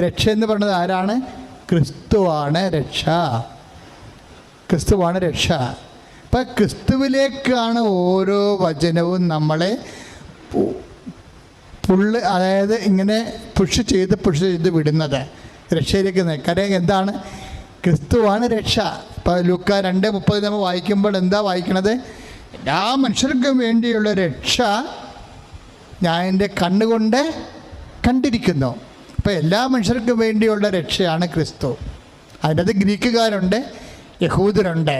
രക്ഷ എന്ന് പറയുന്നത് ആരാണ്? ക്രിസ്തുവാണ് രക്ഷ. ക്രിസ്തുവാണ് രക്ഷ. അപ്പം ക്രിസ്തുവിലേക്കാണ് ഓരോ വചനവും നമ്മളെ അതായത് ഇങ്ങനെ പുഷ് ചെയ്ത് വിടുന്നത് രക്ഷയിലേക്ക്. കാര്യം എന്താണ്? ക്രിസ്തുവാണ് രക്ഷ. ഇപ്പോൾ ലൂക്ക 2:30 നമ്മൾ വായിക്കുമ്പോൾ എന്താ വായിക്കണത്? എല്ലാ മനുഷ്യർക്കും വേണ്ടിയുള്ള രക്ഷ ഞാൻ എൻ്റെ കണ്ണുകൊണ്ട് കണ്ടിരിക്കുന്നു. അപ്പോൾ എല്ലാ മനുഷ്യർക്കും വേണ്ടിയുള്ള രക്ഷയാണ് ക്രിസ്തു. അതിനകത്ത് ഗ്രീക്കുകാരുണ്ട്, യഹൂദരുണ്ട്.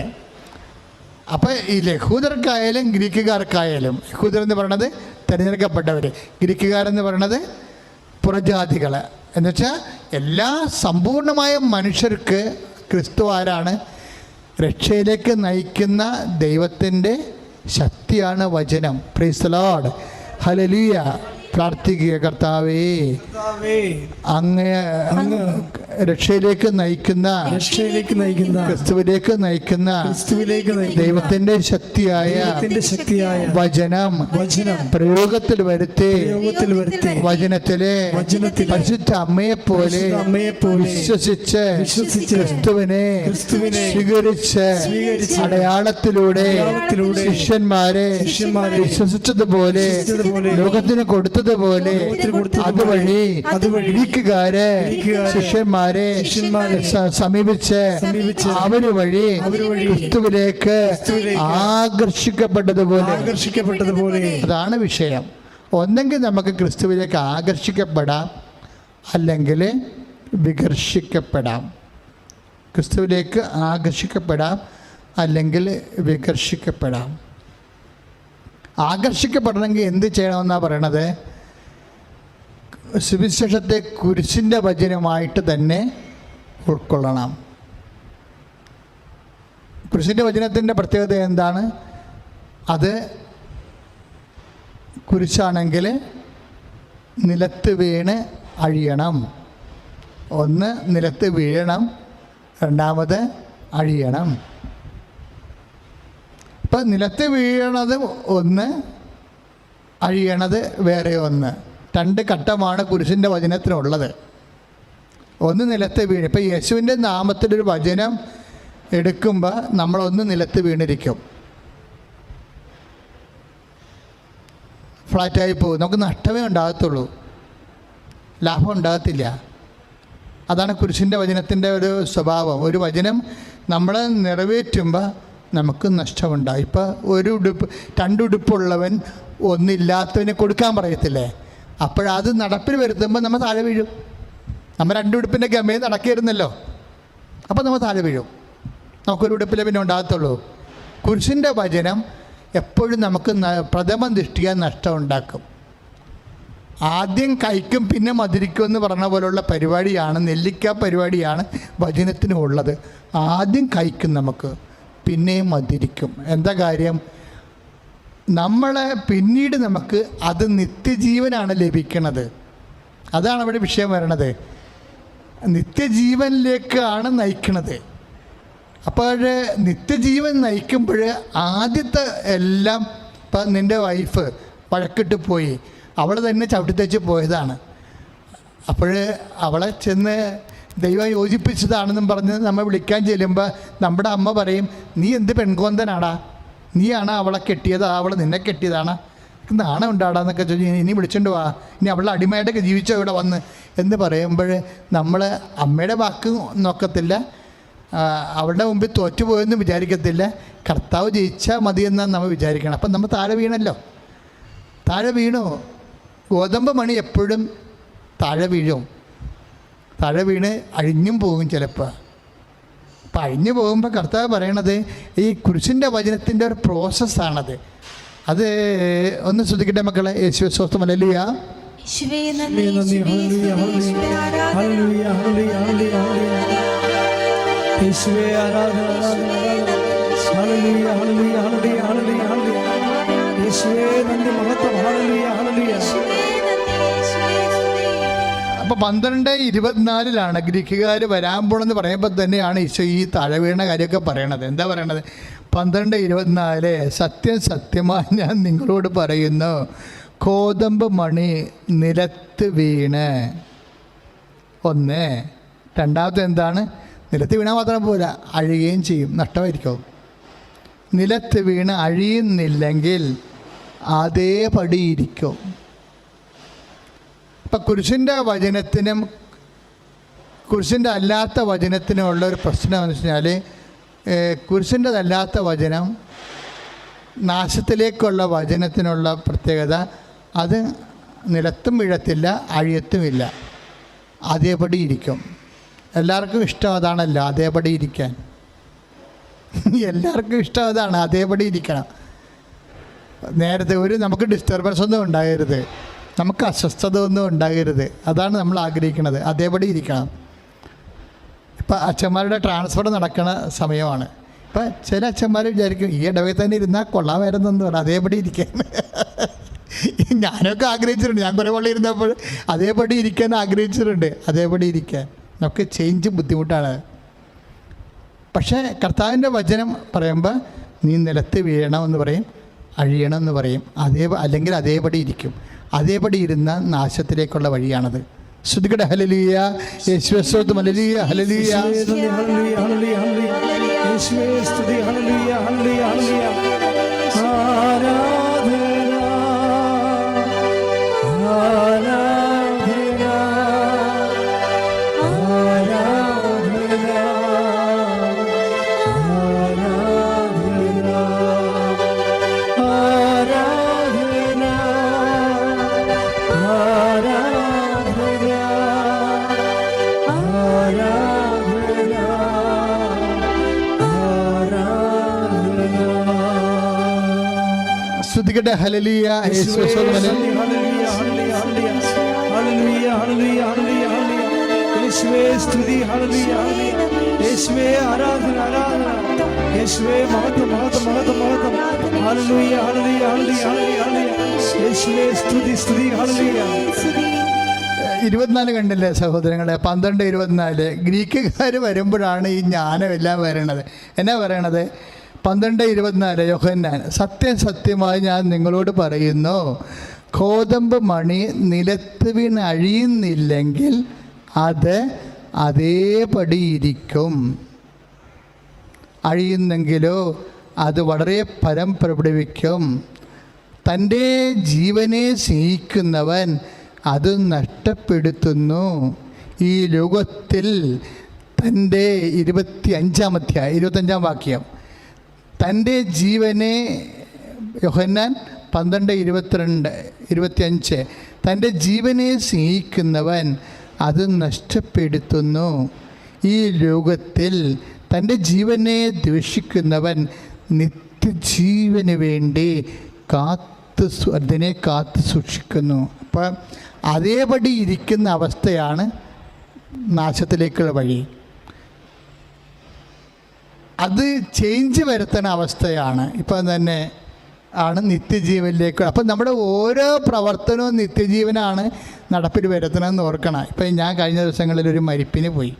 അപ്പോൾ ഈ യഹൂദർക്കായാലും ഗ്രീക്കുകാർക്കായാലും, യഹൂദർ എന്ന് പറയണത് തിരഞ്ഞെടുക്കപ്പെട്ടവർ, ഗ്രീക്കുകാരെന്ന് പറയണത് പുറജാതികൾ. എന്നുവെച്ചാൽ എല്ലാ സമ്പൂർണമായ മനുഷ്യർക്ക് ക്രിസ്തു ആരാണ്? രക്ഷയിലേക്ക് നയിക്കുന്ന ദൈവത്തിൻ്റെ ശക്തിയാണ് വചനം. Praise the Lord, hallelujah. പ്രാർത്ഥിക്കുക, കർത്താവേ അങ്ങ് രക്ഷയിലേക്ക് നയിക്കുന്ന ക്രിസ്തുവിലേക്ക് നയിക്കുന്ന ദൈവത്തിന്റെ ശക്തിയായ വചനം പ്രയോഗത്തിൽ വരുത്തി വചനത്തിലെ പരിശുദ്ധ അമ്മയെപ്പോലെ വിശ്വസിച്ച് ക്രിസ്തുവിനെ സ്വീകരിച്ച് അടയാളത്തിലൂടെ ശിഷ്യന്മാരെ വിശ്വസിച്ചതുപോലെ ലോകത്തിന് കൊടുത്തതുപോലെ അതുവഴി ഗ്രീക്കുകാരെ ശിഷ്യന്മാരെ സമീപിച്ച് അവര് വഴി ക്രിസ്തുവിലേക്ക് ആകർഷിക്കപ്പെട്ടതുപോലെ. അതാണ് വിഷയം. ഒന്നെങ്കിൽ നമുക്ക് ക്രിസ്തുവിലേക്ക് ആകർഷിക്കപ്പെടാം, അല്ലെങ്കിൽ വികർഷിക്കപ്പെടാം. ക്രിസ്തുവിലേക്ക് ആകർഷിക്കപ്പെടാം, അല്ലെങ്കിൽ വികർഷിക്കപ്പെടാം. ആകർഷിക്കപ്പെടണമെങ്കിൽ എന്ത് ചെയ്യണമെന്നാണ് പറയണത്? സുവിശേഷത്തെ കുരിശിൻ്റെ വചനമായിട്ട് തന്നെ ഉൾക്കൊള്ളണം. കുരിശിൻ്റെ വചനത്തിൻ്റെ പ്രത്യേകത എന്താണ്? അത് കുരിശാണെങ്കിൽ നിലത്ത് വീണ് അഴിയണം. ഒന്ന് നിലത്ത് വീഴണം, രണ്ടാമത് അഴിയണം. ഇപ്പം നിലത്ത് വീഴണത് ഒന്ന്, അഴിയണത് വേറെ ഒന്ന്. രണ്ട് ഘട്ടമാണ് കുരിശിൻ്റെ വചനത്തിനുള്ളത്. ഒന്ന് നിലത്ത് വീണ്. ഇപ്പം യേശുവിൻ്റെ നാമത്തിലൊരു വചനം എടുക്കുമ്പോൾ നമ്മളൊന്ന് നിലത്ത് വീണിരിക്കും, ഫ്ലാറ്റായി പോകും. നമുക്ക് നഷ്ടമേ ഉണ്ടാകത്തുള്ളൂ, ലാഭം ഉണ്ടാകത്തില്ല. അതാണ് കുരിശിൻ്റെ വചനത്തിൻ്റെ ഒരു സ്വഭാവം. ഒരു വചനം നമ്മൾ നിറവേറ്റുമ്പോൾ നമുക്ക് നഷ്ടമുണ്ടാകും. ഇപ്പോൾ ഒരു ഉടുപ്പ്, രണ്ടുടുപ്പുള്ളവൻ ഒന്നില്ലാത്തവനെ കൊടുക്കാൻ പറയത്തില്ലേ? അപ്പോഴത് നടപ്പിൽ വരുത്തുമ്പോൾ നമ്മൾ താഴെ വീഴും. നമ്മൾ രണ്ടുടുപ്പിൻ്റെ ഗമയിൽ നടക്കിയിരുന്നല്ലോ, അപ്പോൾ നമ്മൾ താഴെ വീഴും. നമുക്കൊരു ഉടുപ്പിലെ പിന്നെ ഉണ്ടാകത്തുള്ളൂ. കുരിശിൻ്റെ വചനം എപ്പോഴും നമുക്ക് പ്രഥമ ദൃഷ്ടിയ നഷ്ടം ഉണ്ടാക്കും. ആദ്യം കഴിക്കും പിന്നെ മധുരിക്കും എന്ന് പറഞ്ഞ പോലുള്ള പരിപാടിയാണ്, നെല്ലിക്ക പരിപാടിയാണ് വചനത്തിനുള്ളത്. ആദ്യം കഴിക്കും നമുക്ക്, പിന്നെയും മധുരിക്കും. എന്താ കാര്യം? നമ്മളെ പിന്നീട് നമുക്ക് അത് നിത്യജീവനാണ് ലഭിക്കുന്നത്. അതാണ് അവിടെ വിഷയം വരണത്. നിത്യജീവനിലേക്കാണ് നയിക്കണത്. അപ്പോൾ നിത്യജീവൻ നയിക്കുമ്പോൾ ആദ്യത്തെ എല്ലാം, ഇപ്പം നിൻ്റെ വൈഫ് വഴക്കിട്ട് പോയി, അവൾ തന്നെ ചവിട്ടിത്തേച്ച് പോയതാണ്. അപ്പോൾ അവളെ ചെന്ന് ദൈവം യോജിപ്പിച്ചതാണെന്നും പറഞ്ഞ് നമ്മൾ വിളിക്കാൻ ചെല്ലുമ്പോൾ നമ്മുടെ അമ്മ പറയും, നീ എന്ത് പെൺകോന്തനാടാ, നീയാണ് അവളെ കെട്ടിയത്, അവൾ നിന്നെ കെട്ടിയതാണ്, നാണം ഉണ്ടാടാന്നൊക്കെ ചോദിച്ചു. ഇനി വിളിച്ചുകൊണ്ട് വാ, ഇനി അവളുടെ അടിമയായിട്ടൊക്കെ ജീവിച്ചോ ഇവിടെ വന്ന് എന്ന് പറയുമ്പോൾ നമ്മൾ അമ്മയുടെ വാക്ക് നോക്കത്തില്ല, അവളുടെ മുമ്പിൽ തോറ്റുപോയെന്ന് വിചാരിക്കത്തില്ല, കർത്താവ് ജയിച്ചാൽ മതിയെന്നാണ് നമ്മൾ വിചാരിക്കണം. അപ്പം നമ്മൾ താഴെ വീണല്ലോ. താഴെ വീണു. ഗോതമ്പ് മണി എപ്പോഴും താഴെ വീഴും. താഴെ വീണ് അഴിഞ്ഞും പോകും ചിലപ്പോൾ. അപ്പം അഴിഞ്ഞു പോകുമ്പോൾ കർത്താവ് പറയണത് ഈ കുരിശിൻ്റെ വചനത്തിൻ്റെ ഒരു പ്രോസസ്സാണത്. അത് ഒന്ന് ശ്രദ്ധിക്കട്ടെ മക്കളെ. യേശുവേ സ്തോത്രം, ഹല്ലേലൂയ. അപ്പോൾ 12:24 ഗ്രീക്കുകാർ വരാൻ പോണെന്ന് പറയുമ്പോൾ തന്നെയാണ് ഈശോ ഈ താഴെ വീണ കാര്യമൊക്കെ പറയണത്. എന്താ പറയണത്? 12:24 സത്യം സത്യമായി ഞാൻ നിങ്ങളോട് പറയുന്നു, ഗോതമ്പ് മണി നിലത്ത് വീണ് ഒന്ന്. രണ്ടാമത്തെ എന്താണ്? നിലത്ത് വീണാൽ മാത്രം പോരാ, അഴിയുകയും ചെയ്യും, നഷ്ടമായിരിക്കും. നിലത്ത് വീണ് അഴിയുന്നില്ലെങ്കിൽ അതേപടി ഇരിക്കും. ഇപ്പം കുരിശിൻ്റെ വചനത്തിനും കുരിശിൻ്റെ അല്ലാത്ത വചനത്തിനുമുള്ള ഒരു പ്രശ്നം എന്ന് വെച്ച് കഴിഞ്ഞാൽ, കുരിശിൻ്റെതല്ലാത്ത വചനം നാശത്തിലേക്കുള്ള വചനത്തിനുള്ള പ്രത്യേകത, അത് നിലത്തും വീഴത്തില്ല, അഴിയത്തുമില്ല, അതേപടി ഇരിക്കും. എല്ലാവർക്കും ഇഷ്ടം അതാണല്ലോ, അതേപടി ഇരിക്കാൻ. എല്ലാവർക്കും ഇഷ്ടം അതാണ്, അതേപടി ഇരിക്കണം. നേരത്തെ നമുക്ക് ഡിസ്റ്റർബൻസ് ഒന്നും ഉണ്ടാകരുത്, നമുക്ക് അസ്വസ്ഥത ഒന്നും ഉണ്ടാകരുത്, അതാണ് നമ്മൾ ആഗ്രഹിക്കുന്നത്. അതേപടി ഇരിക്കണം. ഇപ്പം അച്ഛന്മാരുടെ ട്രാൻസ്ഫർ നടക്കുന്ന സമയമാണ്. ഇപ്പം ചില അച്ഛന്മാർ വിചാരിക്കും ഈ ഇടവയിൽ തന്നെ ഇരുന്നാൽ കൊള്ളാമായിരുന്നെന്ന് പറഞ്ഞു, അതേപടി ഇരിക്കാൻ. ഞാനൊക്കെ ആഗ്രഹിച്ചിട്ടുണ്ട്. ഞാൻ കുറേ പള്ളി ഇരുന്നപ്പോൾ അതേപടി ഇരിക്കാൻ ആഗ്രഹിച്ചിട്ടുണ്ട്. അതേപടി ഇരിക്കാൻ നമുക്ക് ചേഞ്ച് ബുദ്ധിമുട്ടാണ്. പക്ഷേ കർത്താവിൻ്റെ വചനം പറയുമ്പോൾ നീ നിലത്ത് വീഴണമെന്ന് പറയും, അഴിയണമെന്ന് പറയും, അല്ലെങ്കിൽ അതേപടി ഇരിക്കും. അതേപടി ഇരുന്ന നാശത്തിലേക്കുള്ള വഴിയാണത്. ശ്രുതികട ഹല്ലേലൂയ, യേശുവേ സ്തോത്രം, ഹല്ലേലൂയ ഹല്ലേലൂയ യേശുവേ സ്തുതി, ഹല്ലേലൂയ ഹല്ലേലൂയ ശ്രുതികട ഹല്ലേലൂയ, യേശുവേ സ്തോത്രം, യേശുവേ സ്തുതി, ഹല്ലേലൂയ യേശുവേ ആരാധന ആരാധന, യേശുവേ മഹത്വം മഹത്വം മഹത്വം മഹത്വം, ഹല്ലേലൂയ ഹല്ലേലൂയ ഹല്ലേലൂയ യേശുവേ സ്തുതി സ്തുതി, ഹല്ലേലൂയ. 24 കണ്ടില്ലേ സഹോദരങ്ങളെ? 12:24 ഗ്രീക്കുകാർ വരുമ്പോഴാണ് ഈ ജ്ഞാനമെല്ലാം വരണത്. എന്നാ പറയണത്? 12:24 യോഹന്നാൻ, സത്യം സത്യമായി ഞാൻ നിങ്ങളോട് പറയുന്നു, ഗോതമ്പ് മണി നിലത്ത് വീണ് അഴിയുന്നില്ലെങ്കിൽ അത് അതേപടി ഇരിക്കും. അഴിയുന്നെങ്കിലോ അത് വളരെ ഫലം പുറപ്പെടുവിക്കും. തൻ്റെ ജീവനെ സ്നേഹിക്കുന്നവൻ അത് നഷ്ടപ്പെടുത്തുന്നു. ഈ ലോകത്തിൽ തൻ്റെ 25-ാം വാക്യം, തൻ്റെ ജീവനെ, യോഹന്നാൻ 12:22-25, തൻ്റെ ജീവനെ സ്നേഹിക്കുന്നവൻ അത് നഷ്ടപ്പെടുത്തുന്നു. ഈ ലോകത്തിൽ തൻ്റെ ജീവനെ ദ്വേഷിക്കുന്നവൻ നിത്യജീവന് വേണ്ടി അതിനെ കാത്തു സൂക്ഷിക്കുന്നു. അപ്പം അതേപടി ഇരിക്കുന്ന അവസ്ഥയാണ് നാശത്തിലേക്കുള്ള വഴി. അത് ചേഞ്ച് വരുത്തുന്ന അവസ്ഥയാണ് ഇപ്പം തന്നെ ആണ് നിത്യജീവനിലേക്ക്. അപ്പം നമ്മുടെ ഓരോ പ്രവർത്തനവും നിത്യജീവനാണ് നടപ്പിൽ വരുത്തണമെന്ന് ഓർക്കണം. ഇപ്പം ഞാൻ കഴിഞ്ഞ ദിവസങ്ങളിൽ ഒരു മരിപ്പിന് പോയി,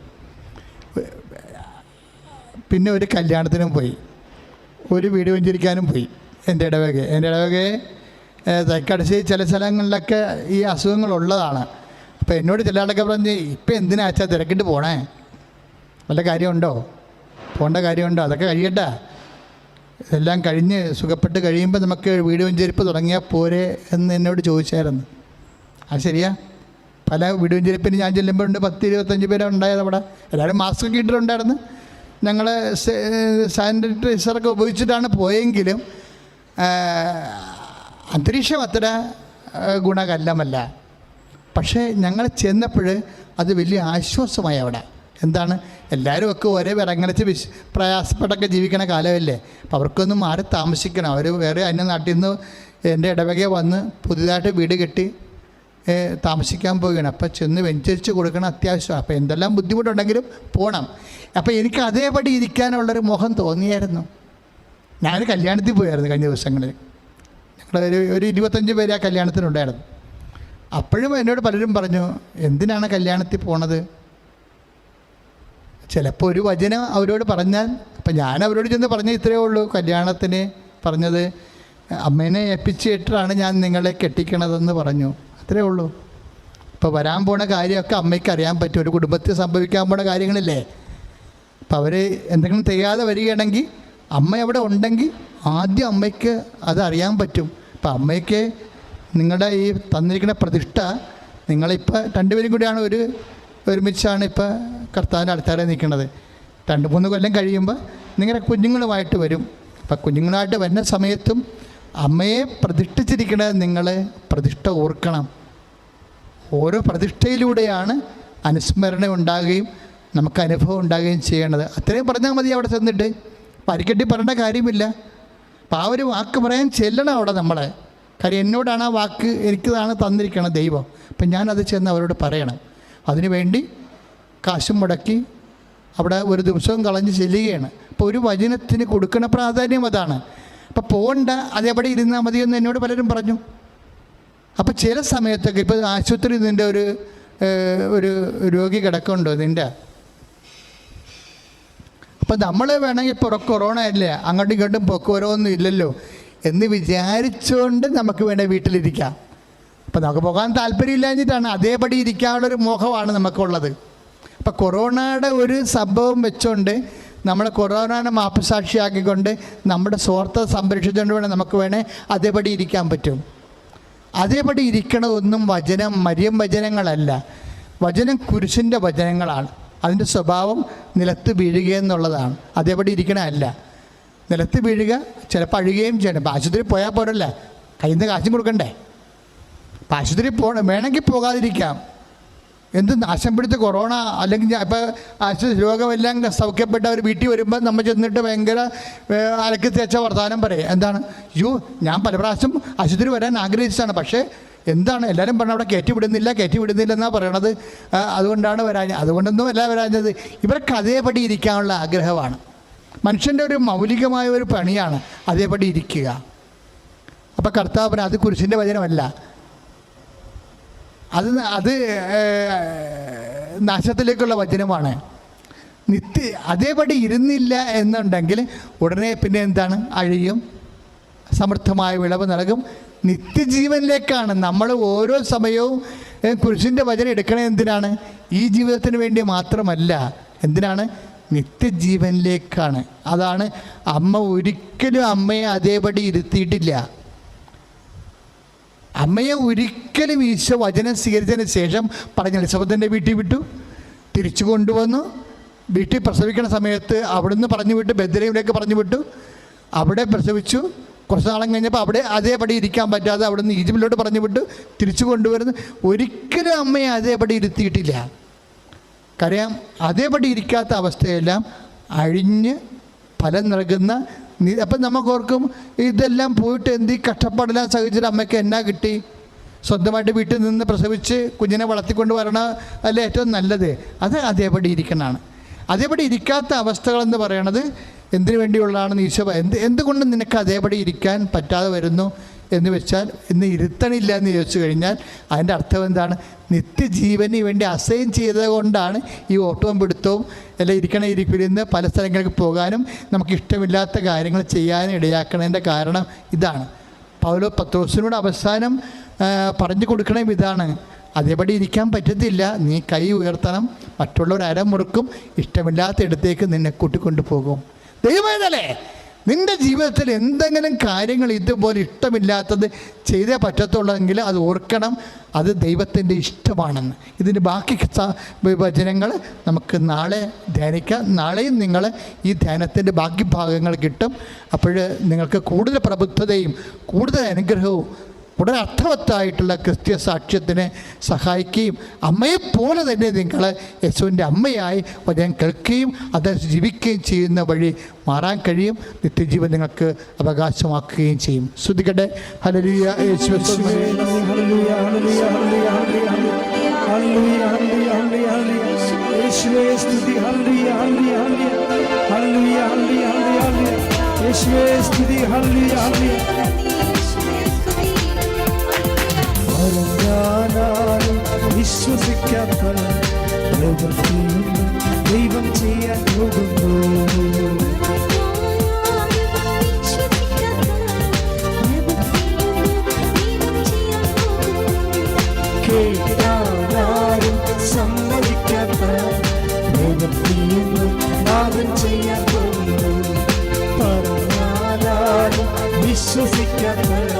പിന്നെ ഒരു കല്യാണത്തിനും പോയി, ഒരു വീട് വെഞ്ചരിക്കാനും പോയി. എൻ്റെ ഇടവകയെ തൈക്കടശ്ശേരി ചില സ്ഥലങ്ങളിലൊക്കെ ഈ അസുഖങ്ങളുള്ളതാണ്. അപ്പോൾ എന്നോട് ചില ആളൊക്കെ പറഞ്ഞ്, ഇപ്പം എന്തിനാ അച്ഛാ തിരക്കിട്ട് പോണേ, വല്ല കാര്യമുണ്ടോ, പോകേണ്ട കാര്യമുണ്ടോ, അതൊക്കെ കഴിയട്ടെ, ഇതെല്ലാം കഴിഞ്ഞ് സുഖപ്പെട്ട് കഴിയുമ്പോൾ നമുക്ക് വീട് വെഞ്ചരിപ്പ് തുടങ്ങിയാൽ പോരെ എന്ന് എന്നോട് ചോദിച്ചായിരുന്നു. അത് ശരിയാ. പല വീട് വെഞ്ചരിപ്പിന് ഞാൻ ചെല്ലുമ്പോഴുണ്ട് 10-25 പേരെ ഉണ്ടായത് അവിടെ. എല്ലാവരും മാസ്ക് ഒക്കെ ഇട്ടിട്ടുണ്ടായിരുന്നു. ഞങ്ങൾ സാനിറ്റൈസറൊക്കെ ഉപയോഗിച്ചിട്ടാണ് പോയെങ്കിലും അന്തരീക്ഷം അത്ര ഗുണകരമല്ല. പക്ഷേ ഞങ്ങൾ ചെന്നപ്പോൾ അത് വലിയ ആശ്വാസമായി അവിടെ. എന്താണ്, എല്ലാവരും ഒക്കെ ഒരേ വിറങ്ങലിച്ച് പ്രയാസപ്പെട്ടൊക്കെ ജീവിക്കണ കാലമല്ലേ. അപ്പോൾ അവർക്കൊന്നും മാറി താമസിക്കണം. അവർ വേറെ അന്യ നാട്ടിൽ നിന്ന് എൻ്റെ ഇടവകയെ വന്ന് പുതിയതായിട്ട് വീട് കെട്ടി താമസിക്കാൻ പോവുകയാണ്. അപ്പോൾ ചെന്ന് വെഞ്ചരിച്ച് കൊടുക്കണം അത്യാവശ്യമാണ്. അപ്പോൾ എന്തെല്ലാം ബുദ്ധിമുട്ടുണ്ടെങ്കിലും പോകണം. അപ്പോൾ എനിക്ക് അതേപടി ഇരിക്കാനുള്ളൊരു മോഹം തോന്നിയായിരുന്നു. ഞാനൊരു കല്യാണത്തിൽ പോയായിരുന്നു കഴിഞ്ഞ ദിവസങ്ങളിൽ. ഞങ്ങളൊരു 25 പേര് ആ കല്യാണത്തിനുണ്ടായിരുന്നു. അപ്പോഴും എന്നോട് പലരും പറഞ്ഞു, എന്തിനാണ് കല്യാണത്തിൽ പോണത്? ചിലപ്പോൾ ഒരു വചനം അവരോട് പറഞ്ഞാൽ, അപ്പം ഞാൻ അവരോട് ചെന്ന് പറഞ്ഞ ഇത്രയേ ഉള്ളൂ. കല്യാണത്തിന് പറഞ്ഞത്, അമ്മേനെ ഏൽപ്പിച്ചിട്ടാണ് ഞാൻ നിങ്ങളെ കെട്ടിക്കണതെന്ന് പറഞ്ഞു. അത്രയേ ഉള്ളൂ. ഇപ്പോൾ വരാൻ പോണ കാര്യമൊക്കെ അമ്മയ്ക്ക് അറിയാൻ പറ്റും. ഒരു കുടുംബത്തിൽ സംഭവിക്കാൻ പോണ കാര്യങ്ങളില്ലേ. അപ്പോൾ അവർ എന്തെങ്കിലും ചെയ്യാതെ വരികയാണെങ്കിൽ അമ്മ അവിടെ ഉണ്ടെങ്കിൽ ആദ്യം അമ്മയ്ക്ക് അത് അറിയാൻ പറ്റും. അപ്പം അമ്മയ്ക്ക് നിങ്ങളുടെ ഈ തന്നിരിക്കുന്ന പ്രതിഷ്ഠ, നിങ്ങളിപ്പോൾ രണ്ടുപേരും കൂടിയാണ് ഒരുമിച്ചാണ് ഇപ്പോൾ കർത്താവിൻ്റെ അടുത്താരെ നിൽക്കുന്നത്. 2-3 കൊല്ലം കഴിയുമ്പോൾ നിങ്ങളുടെ കുഞ്ഞുങ്ങളുമായിട്ട് വരും. അപ്പം കുഞ്ഞുങ്ങളായിട്ട് വരുന്ന സമയത്തും അമ്മയെ പ്രതിഷ്ഠിച്ചിരിക്കുന്നത് നിങ്ങൾ പ്രതിഷ്ഠ ഓർക്കണം. ഓരോ പ്രതിഷ്ഠയിലൂടെയാണ് അനുസ്മരണ ഉണ്ടാകുകയും നമുക്ക് അനുഭവം ഉണ്ടാകുകയും ചെയ്യേണ്ടത്. അത്രയും പറഞ്ഞാൽ മതി. അവിടെ ചെന്നിട്ട് പരിക്കെട്ടി പറയേണ്ട കാര്യമില്ല. അപ്പം ആ ഒരു വാക്ക് പറയാൻ ചെല്ലണം അവിടെ നമ്മളെ. കാര്യം എന്നോടാണ് ആ വാക്ക്, എനിക്കതാണ് തന്നിരിക്കണം ദൈവം. അപ്പം ഞാനത് ചെന്ന് അവരോട് പറയണം. അതിനുവേണ്ടി കാശും മുടക്കി അവിടെ ഒരു ദിവസവും കളഞ്ഞ് ചെല്ലുകയാണ്. അപ്പോൾ ഒരു വചനത്തിന് കൊടുക്കുന്ന പ്രാധാന്യം അതാണ്. അപ്പോൾ പോകണ്ട, അതേപടി ഇരുന്നാൽ മതിയെന്ന് എന്നോട് പലരും പറഞ്ഞു. അപ്പോൾ ചില സമയത്തൊക്കെ ഇപ്പോൾ ആശുപത്രിയിൽ നിൻ്റെ ഒരു രോഗി കിടക്കുന്നുണ്ടോ നിൻ്റെ, അപ്പം നമ്മൾ വേണമെങ്കിൽ ഇപ്പോൾ കൊറോണ അല്ലേ, അങ്ങോട്ടും ഇങ്ങോട്ടും പൊക്കുവരവൊന്നും ഇല്ലല്ലോ എന്ന് വിചാരിച്ചുകൊണ്ട് നമുക്ക് വേണേൽ വീട്ടിലിരിക്കാം. അപ്പം നമുക്ക് പോകാൻ താല്പര്യമില്ലാഞ്ഞിട്ടാണ്, അതേപടി ഇരിക്കാനുള്ളൊരു മോഹമാണ് നമുക്കുള്ളത്. അപ്പം കൊറോണയുടെ ഒരു സംഭവം വെച്ചുകൊണ്ട് നമ്മൾ കൊറോണനെ മാപ്പസാക്ഷിയാക്കിക്കൊണ്ട് നമ്മുടെ സ്വാർത്ഥ സംരക്ഷിച്ചുകൊണ്ട് വേണേൽ നമുക്ക് വേണേൽ അതേപടി ഇരിക്കാൻ പറ്റും. അതേപടി ഇരിക്കണതൊന്നും മരിയം വചനങ്ങളല്ല. വചനം കുരിശിൻ്റെ വചനങ്ങളാണ്. അതിൻ്റെ സ്വഭാവം നിലത്ത് വീഴുക എന്നുള്ളതാണ്. അതേപടി ഇരിക്കണമല്ല. നിലത്ത് വീഴുക, ചിലപ്പോൾ അഴുകുകയും ചെയ്യണം. ഇപ്പം ആശുപത്രി പോയാൽ പോരല്ല, കയ്യിൽ നിന്ന് കാശും കൊടുക്കണ്ടേ. അപ്പം ആശുപത്രി വേണമെങ്കിൽ പോകാതിരിക്കാം. എന്ത് നാശം പിടിച്ച കൊറോണ അല്ലെങ്കിൽ ഇപ്പോൾ ആശുപത്രി രോഗമെല്ലാം സൗഖ്യപ്പെട്ട അവർ വീട്ടിൽ വരുമ്പോൾ നമ്മൾ ചെന്നിട്ട് ഭയങ്കര അലക്കി തേച്ച വർത്തമാനം പറയും. എന്താണ്, യോ ഞാൻ പല പ്രാവശ്യം ആശുപത്രി വരാൻ ആഗ്രഹിച്ചതാണ്, പക്ഷേ എന്താണ് എല്ലാവരും പറഞ്ഞാൽ അവിടെ കയറ്റി വിടുന്നില്ല എന്നാണ് പറയണത്. അതുകൊണ്ടാണ് അതുകൊണ്ടൊന്നും അല്ല വരാഞ്ഞത്. ഇവർക്ക് അതേപടി ഇരിക്കാനുള്ള ആഗ്രഹമാണ്. മനുഷ്യൻ്റെ ഒരു മൗലികമായ ഒരു പണിയാണ് അതേപടി ഇരിക്കുക. അപ്പം കർത്താവിന് അത് കുരിശിൻ്റെ വചനമല്ല, അത് നാശത്തിലേക്കുള്ള വചനമാണ്. അതേപടി ഇരുന്നില്ല എന്നുണ്ടെങ്കിൽ ഉടനെ പിന്നെ എന്താണ്, അഴിയും, സമൃദ്ധമായ വിളവ് നൽകും, നിത്യജീവനിലേക്കാണ്. നമ്മൾ ഓരോ സമയവും കുരിശിൻ്റെ വചനം എടുക്കണത് എന്തിനാണ്? ഈ ജീവിതത്തിന് വേണ്ടി മാത്രമല്ല. എന്തിനാണ്? നിത്യജീവനിലേക്കാണ്. അതാണ് അമ്മ ഒരിക്കലും അമ്മയെ അതേപടി ഇരുത്തിയിട്ടില്ല. അമ്മയെ ഒരിക്കലും ഈശോ വചനം സ്വീകരിച്ചതിന് ശേഷം പറഞ്ഞ എലിസബത്തിൻ്റെ വീട്ടിൽ വിട്ടു, തിരിച്ചു കൊണ്ടുവന്നു. വീട്ടിൽ പ്രസവിക്കുന്ന സമയത്ത് അവിടുന്ന് പറഞ്ഞു വിട്ടു, ബെത്ലഹേമിലേക്ക് പറഞ്ഞു വിട്ടു. അവിടെ പ്രസവിച്ചു. കുറച്ച് നാളം കഴിഞ്ഞപ്പോൾ അവിടെ അതേപടി ഇരിക്കാൻ പറ്റാതെ അവിടുന്ന് ഈജിപ്തിലോട്ട് പറഞ്ഞു വിട്ടു, തിരിച്ചു കൊണ്ടുവരുന്നു. ഒരിക്കലും അമ്മയെ അതേപടി ഇരുത്തിയിട്ടില്ല. കാര്യം അതേപടി ഇരിക്കാത്ത അവസ്ഥയെല്ലാം അഴിഞ്ഞ് ഫലം നൽകുന്ന. അപ്പം നമുക്കോർക്കും ഇതെല്ലാം പോയിട്ട് എന്ത് കഷ്ടപ്പാടെല്ലാം സഹിച്ചിട്ട് അമ്മയ്ക്ക് എന്നാ കിട്ടി? സ്വന്തമായിട്ട് വീട്ടിൽ നിന്ന് പ്രസവിച്ച് കുഞ്ഞിനെ വളർത്തിക്കൊണ്ട് വരണ അല്ലേ ഏറ്റവും നല്ലത്? അത് അതേപടി ഇരിക്കണതാണ്. അതേപടി ഇരിക്കാത്ത അവസ്ഥകളെന്ന് പറയണത് എന്തിനു വേണ്ടിയുള്ളതാണെന്ന് ഈശോ എന്തുകൊണ്ട് നിനക്ക് അതേപടി ഇരിക്കാൻ പറ്റാതെ വരുന്നു എന്ന് വെച്ചാൽ, ഇന്ന് ഇരുത്തണില്ല എന്ന് ചോദിച്ചു കഴിഞ്ഞാൽ അതിൻ്റെ അർത്ഥം എന്താണ്? നിത്യജീവന് വേണ്ടി അസൈൻ ചെയ്തത് കൊണ്ടാണ് ഈ ഓട്ടവും പിടുത്തവും എല്ലാം ഇരിപ്പിരുന്ന് പല സ്ഥലങ്ങൾക്ക് പോകാനും നമുക്ക് ഇഷ്ടമില്ലാത്ത കാര്യങ്ങൾ ചെയ്യാനും ഇടയാക്കണതിൻ്റെ കാരണം ഇതാണ്. പത്രോസിനോട് അവസാനം പറഞ്ഞു കൊടുക്കണം ഇതാണ്, അതേപടി ഇരിക്കാൻ പറ്റത്തില്ല, നീ കൈ ഉയർത്തണം, മറ്റുള്ളവർ അരമുറുക്കും, ഇഷ്ടമില്ലാത്ത ഇടത്തേക്ക് നിന്നെ കൂട്ടിക്കൊണ്ടു പോകും. ദൈവമേതല്ലേ, നിൻ്റെ ജീവിതത്തിൽ എന്തെങ്കിലും കാര്യങ്ങൾ ഇതുപോലെ ഇഷ്ടമില്ലാത്തത് ചെയ്തേ പറ്റത്തുള്ളെങ്കിൽ അത് ഓർക്കണം, അത് ദൈവത്തിൻ്റെ ഇഷ്ടമാണെന്ന്. ഇതിൻ്റെ ബാക്കി വചനങ്ങൾ നമുക്ക് നാളെ ധ്യാനിക്കാം. നാളെയും നിങ്ങൾ ഈ ധ്യാനത്തിൻ്റെ ബാക്കി ഭാഗങ്ങൾ കിട്ടും. അപ്പോൾ നിങ്ങൾക്ക് കൂടുതൽ പ്രബുദ്ധതയും കൂടുതൽ അനുഗ്രഹവും വളരെ അർത്ഥവത്തായിട്ടുള്ള ക്രിസ്ത്യ സാക്ഷ്യത്തിനെ സഹായിക്കുകയും അമ്മയെപ്പോലെ തന്നെ നിങ്ങൾ യേശുവിൻ്റെ അമ്മയായി വചനം കേൾക്കുകയും അത് ജീവിക്കുകയും ചെയ്യുന്ന വഴി മാറാൻ കഴിയും. നിത്യജീവൻ നിങ്ങൾക്ക് അവകാശമാക്കുകയും ചെയ്യും. ശ്രുതികട്ടെ. ഹല്ലേലൂയ. യേശുവേ സ്തുതി. വിശ്വസിക്കാത്ത ദൈവം ചെയ്യാൻ പോകുന്നു. കേൾക്കാൻ ചെയ്യാത്ത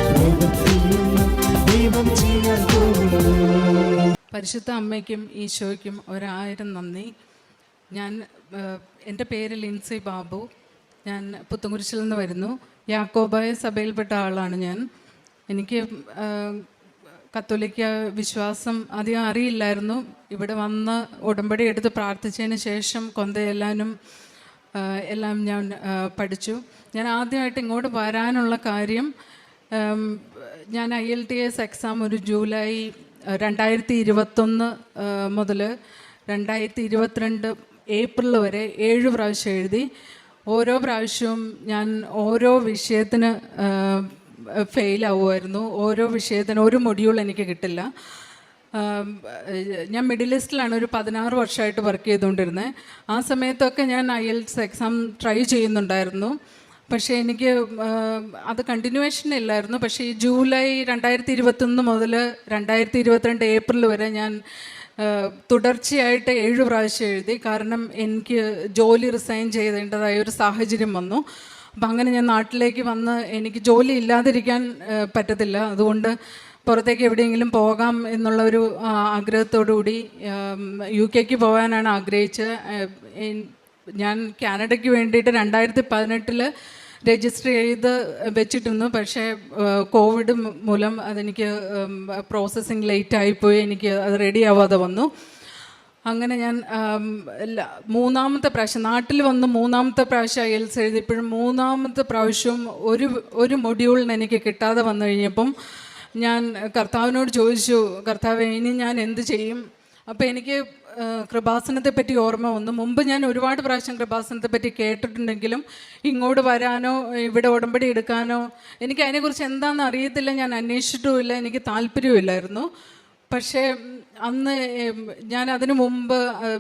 പ്രവൃത്തിയൊന്നും ദൈവം ചെയ്യാൻ പോകുന്നു. പരിശുദ്ധ അമ്മയ്ക്കും ഈശോയ്ക്കും 1000 നന്ദി. എൻ്റെ പേര് ലിൻസി ബാബു. ഞാൻ പുത്തുംകുരിശിൽ നിന്ന് വരുന്നു. യാക്കോബായ സഭയിൽപ്പെട്ട ആളാണ് ഞാൻ. എനിക്ക് കത്തോലിക്ക വിശ്വാസം അധികം അറിയില്ലായിരുന്നു. ഇവിടെ വന്ന് ഉടമ്പടി എടുത്ത് പ്രാർത്ഥിച്ചതിന് ശേഷം കൊന്തയെല്ലാനും എല്ലാം ഞാൻ പഠിച്ചു. ഞാൻ ആദ്യമായിട്ട് ഇങ്ങോട്ട് വരാനുള്ള കാര്യം, ഞാൻ IELTS എക്സാം ഒരു ജൂലൈ 2021 മുതൽ 2022 ഏപ്രിൽ വരെ 7 പ്രാവശ്യം എഴുതി. ഓരോ പ്രാവശ്യവും ഞാൻ ഓരോ വിഷയത്തിന് ഫെയിലാവുമായിരുന്നു. ഓരോ വിഷയത്തിന് ഒരു മൊഡ്യൂൾ എനിക്ക് കിട്ടില്ല. ഞാൻ മിഡിൽ ഈസ്റ്റിലാണ് ഒരു 16 വർഷമായിട്ട് വർക്ക് ചെയ്തുകൊണ്ടിരുന്നത്. ആ സമയത്തൊക്കെ ഞാൻ IELTS എക്സാം ട്രൈ ചെയ്യുന്നുണ്ടായിരുന്നു. പക്ഷേ എനിക്ക് അത് കണ്ടിന്യൂവേഷൻ ഇല്ലായിരുന്നു. പക്ഷേ ഈ ജൂലൈ 2021 മുതൽ 2022 ഏപ്രിൽ വരെ ഞാൻ തുടർച്ചയായിട്ട് 7 പ്രാവശ്യം എഴുതി. കാരണം എനിക്ക് ജോലി റിസൈൻ ചെയ്തേണ്ടതായ ഒരു സാഹചര്യം വന്നു. അപ്പം അങ്ങനെ ഞാൻ നാട്ടിലേക്ക് വന്ന് എനിക്ക് ജോലി ഇല്ലാതിരിക്കാൻ പറ്റത്തില്ല. അതുകൊണ്ട് പുറത്തേക്ക് എവിടെയെങ്കിലും പോകാം എന്നുള്ള ഒരു ആഗ്രഹത്തോടു കൂടി UK പോകാനാണ് ആഗ്രഹിച്ചത്. ഞാൻ കാനഡയ്ക്ക് വേണ്ടിയിട്ട് 2018 രജിസ്റ്റർ ചെയ്ത് വെച്ചിട്ടിരുന്നു. പക്ഷേ കോവിഡ് മൂലം അതെനിക്ക് പ്രോസസ്സിങ് ലേറ്റായിപ്പോയി. എനിക്ക് അത് റെഡി ആവാതെ വന്നു. അങ്ങനെ ഞാൻ മൂന്നാമത്തെ പ്രാവശ്യം നാട്ടിൽ വന്ന് മൂന്നാമത്തെ പ്രാവശ്യം IELTS എഴുതിയപ്പോഴും മൂന്നാമത്തെ പ്രാവശ്യവും ഒരു മൊഡ്യൂളിന് എനിക്ക് കിട്ടാതെ വന്നു കഴിഞ്ഞപ്പം ഞാൻ കർത്താവിനോട് ചോദിച്ചു, കർത്താവേ ഇനി ഞാൻ എന്ത് ചെയ്യും? അപ്പോൾ എനിക്ക് കൃപാസനത്തെ പറ്റി ഓർമ്മ വന്നു. മുമ്പ് ഞാൻ ഒരുപാട് പ്രാവശ്യം കൃപാസനത്തെ പറ്റി കേട്ടിട്ടുണ്ടെങ്കിലും ഇങ്ങോട്ട് വരാനോ ഇവിടെ ഉടമ്പടി എടുക്കാനോ എനിക്ക് അതിനെക്കുറിച്ച് എന്താണെന്ന് അറിയത്തില്ല. ഞാൻ അന്വേഷിച്ചിട്ടുമില്ല, എനിക്ക് താല്പര്യമില്ലായിരുന്നു. പക്ഷേ അന്ന് ഞാൻ അതിനു മുമ്പ്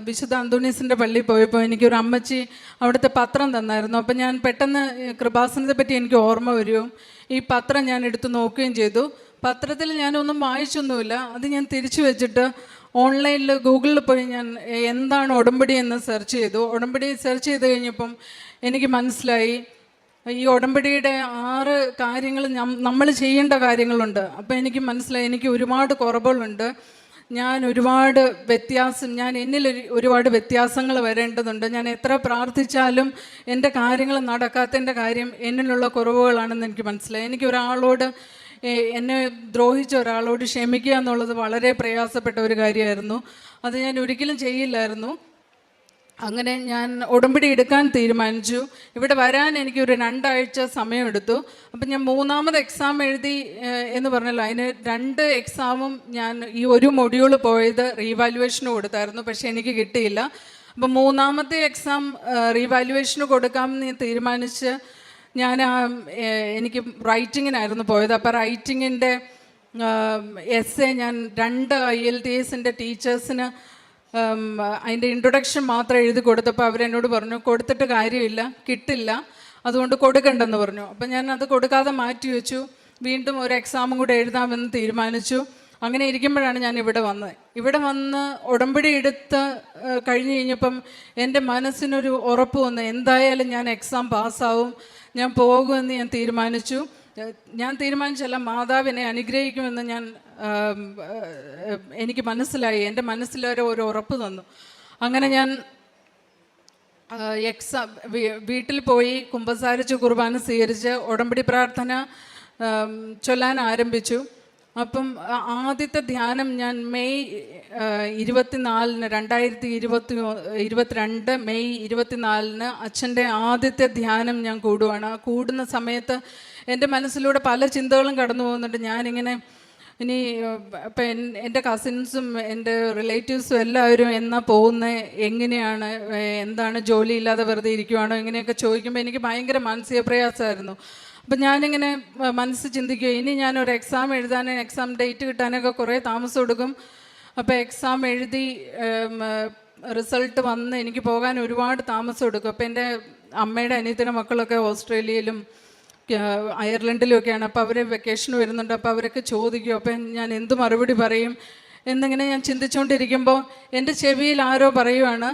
വിശുദ്ധ അന്തോണീസിൻ്റെ പള്ളിയിൽ പോയപ്പോൾ എനിക്കൊരു അമ്മച്ചി അവിടുത്തെ പത്രം തന്നായിരുന്നു. അപ്പം ഞാൻ പെട്ടെന്ന് കൃപാസനത്തെ പറ്റി എനിക്ക് ഓർമ്മ വരികയും ഈ പത്രം ഞാൻ എടുത്ത് നോക്കുകയും ചെയ്തു. പത്രത്തിൽ ഞാനൊന്നും വായിച്ചൊന്നുമില്ല. അത് ഞാൻ തിരിച്ചു വെച്ചിട്ട് ഓൺലൈനിൽ ഗൂഗിളിൽ പോയി ഞാൻ എന്താണ് ഉടമ്പടി എന്ന് സെർച്ച് ചെയ്തു. ഉടമ്പടി സെർച്ച് ചെയ്ത് കഴിഞ്ഞപ്പം എനിക്ക് മനസ്സിലായി ഈ ഉടമ്പടിയുടെ 6 കാര്യങ്ങൾ നമ്മൾ ചെയ്യേണ്ട കാര്യങ്ങളുണ്ട്. അപ്പോൾ എനിക്ക് മനസ്സിലായി എനിക്ക് ഒരുപാട് കുറവുകളുണ്ട്. ഞാൻ എന്നിൽ ഒരുപാട് വ്യത്യാസങ്ങൾ വരേണ്ടതുണ്ട്. ഞാൻ എത്ര പ്രാർത്ഥിച്ചാലും എൻ്റെ കാര്യങ്ങൾ നടക്കാത്തതിൻ്റെ കാര്യം എന്നിലുള്ള കുറവുകളാണെന്ന് എനിക്ക് മനസ്സിലായി. എനിക്ക് ഒരാളോട്, എന്നെ ദ്രോഹിച്ച ഒരാളോട് ക്ഷമിക്കുക എന്നുള്ളത് വളരെ പ്രയാസപ്പെട്ട ഒരു കാര്യമായിരുന്നു. അത് ഞാൻ ഒരിക്കലും ചെയ്യില്ലായിരുന്നു. അങ്ങനെ ഞാൻ ഉടമ്പടി എടുക്കാൻ തീരുമാനിച്ചു. ഇവിടെ വരാൻ എനിക്കൊരു 2 ആഴ്ച സമയമെടുത്തു. അപ്പം ഞാൻ മൂന്നാമത് എക്സാം എഴുതി എന്ന് പറഞ്ഞല്ലോ, അതിന് 2 എക്സാമും ഞാൻ ഈ ഒരു മൊഡ്യൂൾ പോയത് റീവാലുവേഷന് കൊടുത്തായിരുന്നു. പക്ഷേ എനിക്ക് കിട്ടിയില്ല. അപ്പം മൂന്നാമത്തെ എക്സാം റീവാലുവേഷന് കൊടുക്കാമെന്ന് തീരുമാനിച്ച് എനിക്ക് റൈറ്റിങ്ങിനായിരുന്നു പോയത്. അപ്പോൾ റൈറ്റിങ്ങിൻ്റെ എസ്സേ ഞാൻ 2 IELTSൻ്റെ ടീച്ചേഴ്സിന് അതിൻ്റെ ഇൻട്രൊഡക്ഷൻ മാത്രം എഴുതി കൊടുത്തപ്പോൾ അവരെന്നോട് പറഞ്ഞു കൊടുത്തിട്ട് കാര്യമില്ല, കിട്ടില്ല, അതുകൊണ്ട് കൊടുക്കണ്ടെന്ന് പറഞ്ഞു. അപ്പം ഞാൻ അത് കൊടുക്കാതെ മാറ്റി വെച്ചു. വീണ്ടും ഒരു എക്സാമും കൂടെ എഴുതാമെന്ന് തീരുമാനിച്ചു. അങ്ങനെ ഇരിക്കുമ്പോഴാണ് ഞാൻ ഇവിടെ വന്ന് ഉടമ്പടി എടുത്ത് കഴിഞ്ഞ് കഴിഞ്ഞപ്പം എൻ്റെ മനസ്സിനൊരു ഉറപ്പ് വന്നു, എന്തായാലും ഞാൻ എക്സാം പാസ്സാവും, ഞാൻ പോകുമെന്ന് ഞാൻ തീരുമാനിച്ചു. ഞാൻ തീരുമാനിച്ചല്ല, മാതാവിനെ അനുഗ്രഹിക്കുമെന്ന് എനിക്ക് മനസ്സിലായി. എൻ്റെ മനസ്സിലൊരു ഉറപ്പ് തന്നു. അങ്ങനെ ഞാൻ വീട്ടിൽ പോയി കുമ്പസാരിച്ച് കുർബാന സ്വീകരിച്ച് ഉടമ്പടി പ്രാർത്ഥന ചൊല്ലാൻ ആരംഭിച്ചു. അപ്പം ആദ്യത്തെ ധ്യാനം ഞാൻ മെയ് 24 2022 മെയ് 24 അച്ഛൻ്റെ ആദ്യത്തെ ധ്യാനം ഞാൻ കൂടുവാണ്. ആ കൂടുന്ന സമയത്ത് എൻ്റെ മനസ്സിലൂടെ പല ചിന്തകളും കടന്നു പോകുന്നുണ്ട്. ഞാനിങ്ങനെ ഇനി ഇപ്പം എൻ്റെ കസിൻസും എൻ്റെ റിലേറ്റീവ്സും എല്ലാവരും എന്നാ പോകുന്നത്, എങ്ങനെയാണ്, എന്താണ്, ജോലിയില്ലാതെ വെറുതെ ഇരിക്കുവാണോ, ഇങ്ങനെയൊക്കെ ചോദിക്കുമ്പോൾ എനിക്ക് ഭയങ്കര മാനസിക പ്രയാസമായിരുന്നു. അപ്പം ഞാനിങ്ങനെ മനസ്സ് ചിന്തിക്കുക, ഇനി ഞാനൊരു എക്സാം എഴുതാനും എക്സാം ഡേറ്റ് കിട്ടാനൊക്കെ കുറേ താമസം എടുക്കും. അപ്പോൾ എക്സാം എഴുതി റിസൾട്ട് വന്ന് എനിക്ക് പോകാൻ ഒരുപാട് താമസം എടുക്കും. അപ്പോൾ എൻ്റെ അമ്മയുടെ അനിയത്തിൻ്റെ മക്കളൊക്കെ ഓസ്ട്രേലിയയിലും അയർലൻഡിലും ഒക്കെയാണ്. അപ്പോൾ അവർ വെക്കേഷൻ വരുന്നുണ്ട്. അപ്പോൾ അവരൊക്കെ ചോദിക്കും, അപ്പം ഞാൻ എന്ത് മറുപടി പറയും എന്നിങ്ങനെ ഞാൻ ചിന്തിച്ചുകൊണ്ടിരിക്കുമ്പോൾ എൻ്റെ ചെവിയിൽ ആരോ പറയുവാണ്,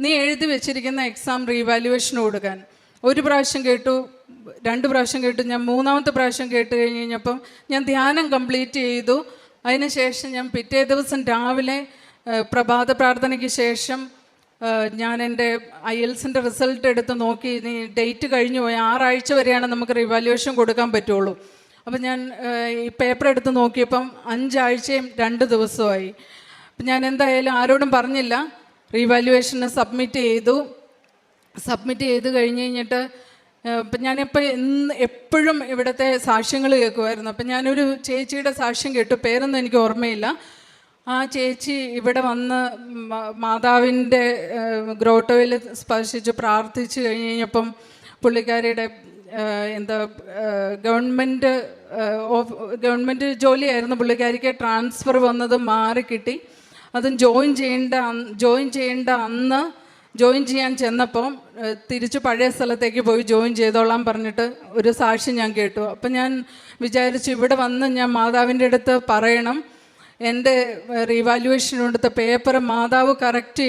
നീ എഴുതി വെച്ചിരിക്കുന്ന എക്സാം റീവാലുവേഷന് കൊടുക്കാൻ. ഒരു പ്രാവശ്യം കേട്ടു, 2 പ്രാവശ്യം കേട്ടു. ഞാൻ 3-ാമത്തെ പ്രാവശ്യം കേട്ട് കഴിഞ്ഞപ്പം ഞാൻ ധ്യാനം കംപ്ലീറ്റ് ചെയ്തു. അതിനുശേഷം ഞാൻ പിറ്റേ ദിവസം രാവിലെ പ്രഭാത പ്രാർത്ഥനയ്ക്ക് ശേഷം ഞാൻ എൻ്റെ IELTS-ൻ്റെ റിസൾട്ട് എടുത്ത് നോക്കി. ഇനി ഡേറ്റ് കഴിഞ്ഞു പോയി, 6 ആഴ്ച വരെയാണ് നമുക്ക് റിവാലുവേഷൻ കൊടുക്കാൻ പറ്റുള്ളൂ. അപ്പം ഞാൻ ഈ പേപ്പർ എടുത്ത് നോക്കിയപ്പം 5 ആഴ്ചയും 2 ദിവസമായി. അപ്പം ഞാൻ എന്തായാലും ആരോടും പറഞ്ഞില്ല, റീവാലുവേഷന് സബ്മിറ്റ് ചെയ്ത് കഴിഞ്ഞിട്ട് ഇപ്പം ഞാനിപ്പോൾ എപ്പോഴും ഇവിടുത്തെ സാക്ഷ്യങ്ങൾ കേൾക്കുമായിരുന്നു. അപ്പം ഞാനൊരു ചേച്ചിയുടെ സാക്ഷ്യം കേട്ടു, പേരൊന്നും എനിക്ക് ഓർമ്മയില്ല. ആ ചേച്ചി ഇവിടെ വന്ന് മാതാവിൻ്റെ ഗ്രോട്ടോയിൽ സ്പർശിച്ച് പ്രാർത്ഥിച്ച് കഴിഞ്ഞപ്പം പുള്ളിക്കാരിയുടെ ഗവൺമെൻറ് ജോലിയായിരുന്നു പുള്ളിക്കാരിക്ക്. ട്രാൻസ്ഫർ വന്നത് മാറി കിട്ടി. അതും ജോയിൻ ചെയ്യാൻ ചെന്നപ്പോൾ തിരിച്ച് പഴയ സ്ഥലത്തേക്ക് പോയി ജോയിൻ ചെയ്തോളാൻ പറഞ്ഞിട്ട് ഒരു സാക്ഷി ഞാൻ കേട്ടു. അപ്പം ഞാൻ വിചാരിച്ചു ഇവിടെ വന്ന് ഞാൻ മാതാവിൻ്റെ അടുത്ത് പറയണം, എൻ്റെ റീവാലുവേഷൻ എടുത്ത പേപ്പർ മാതാവ് കറക്റ്റ്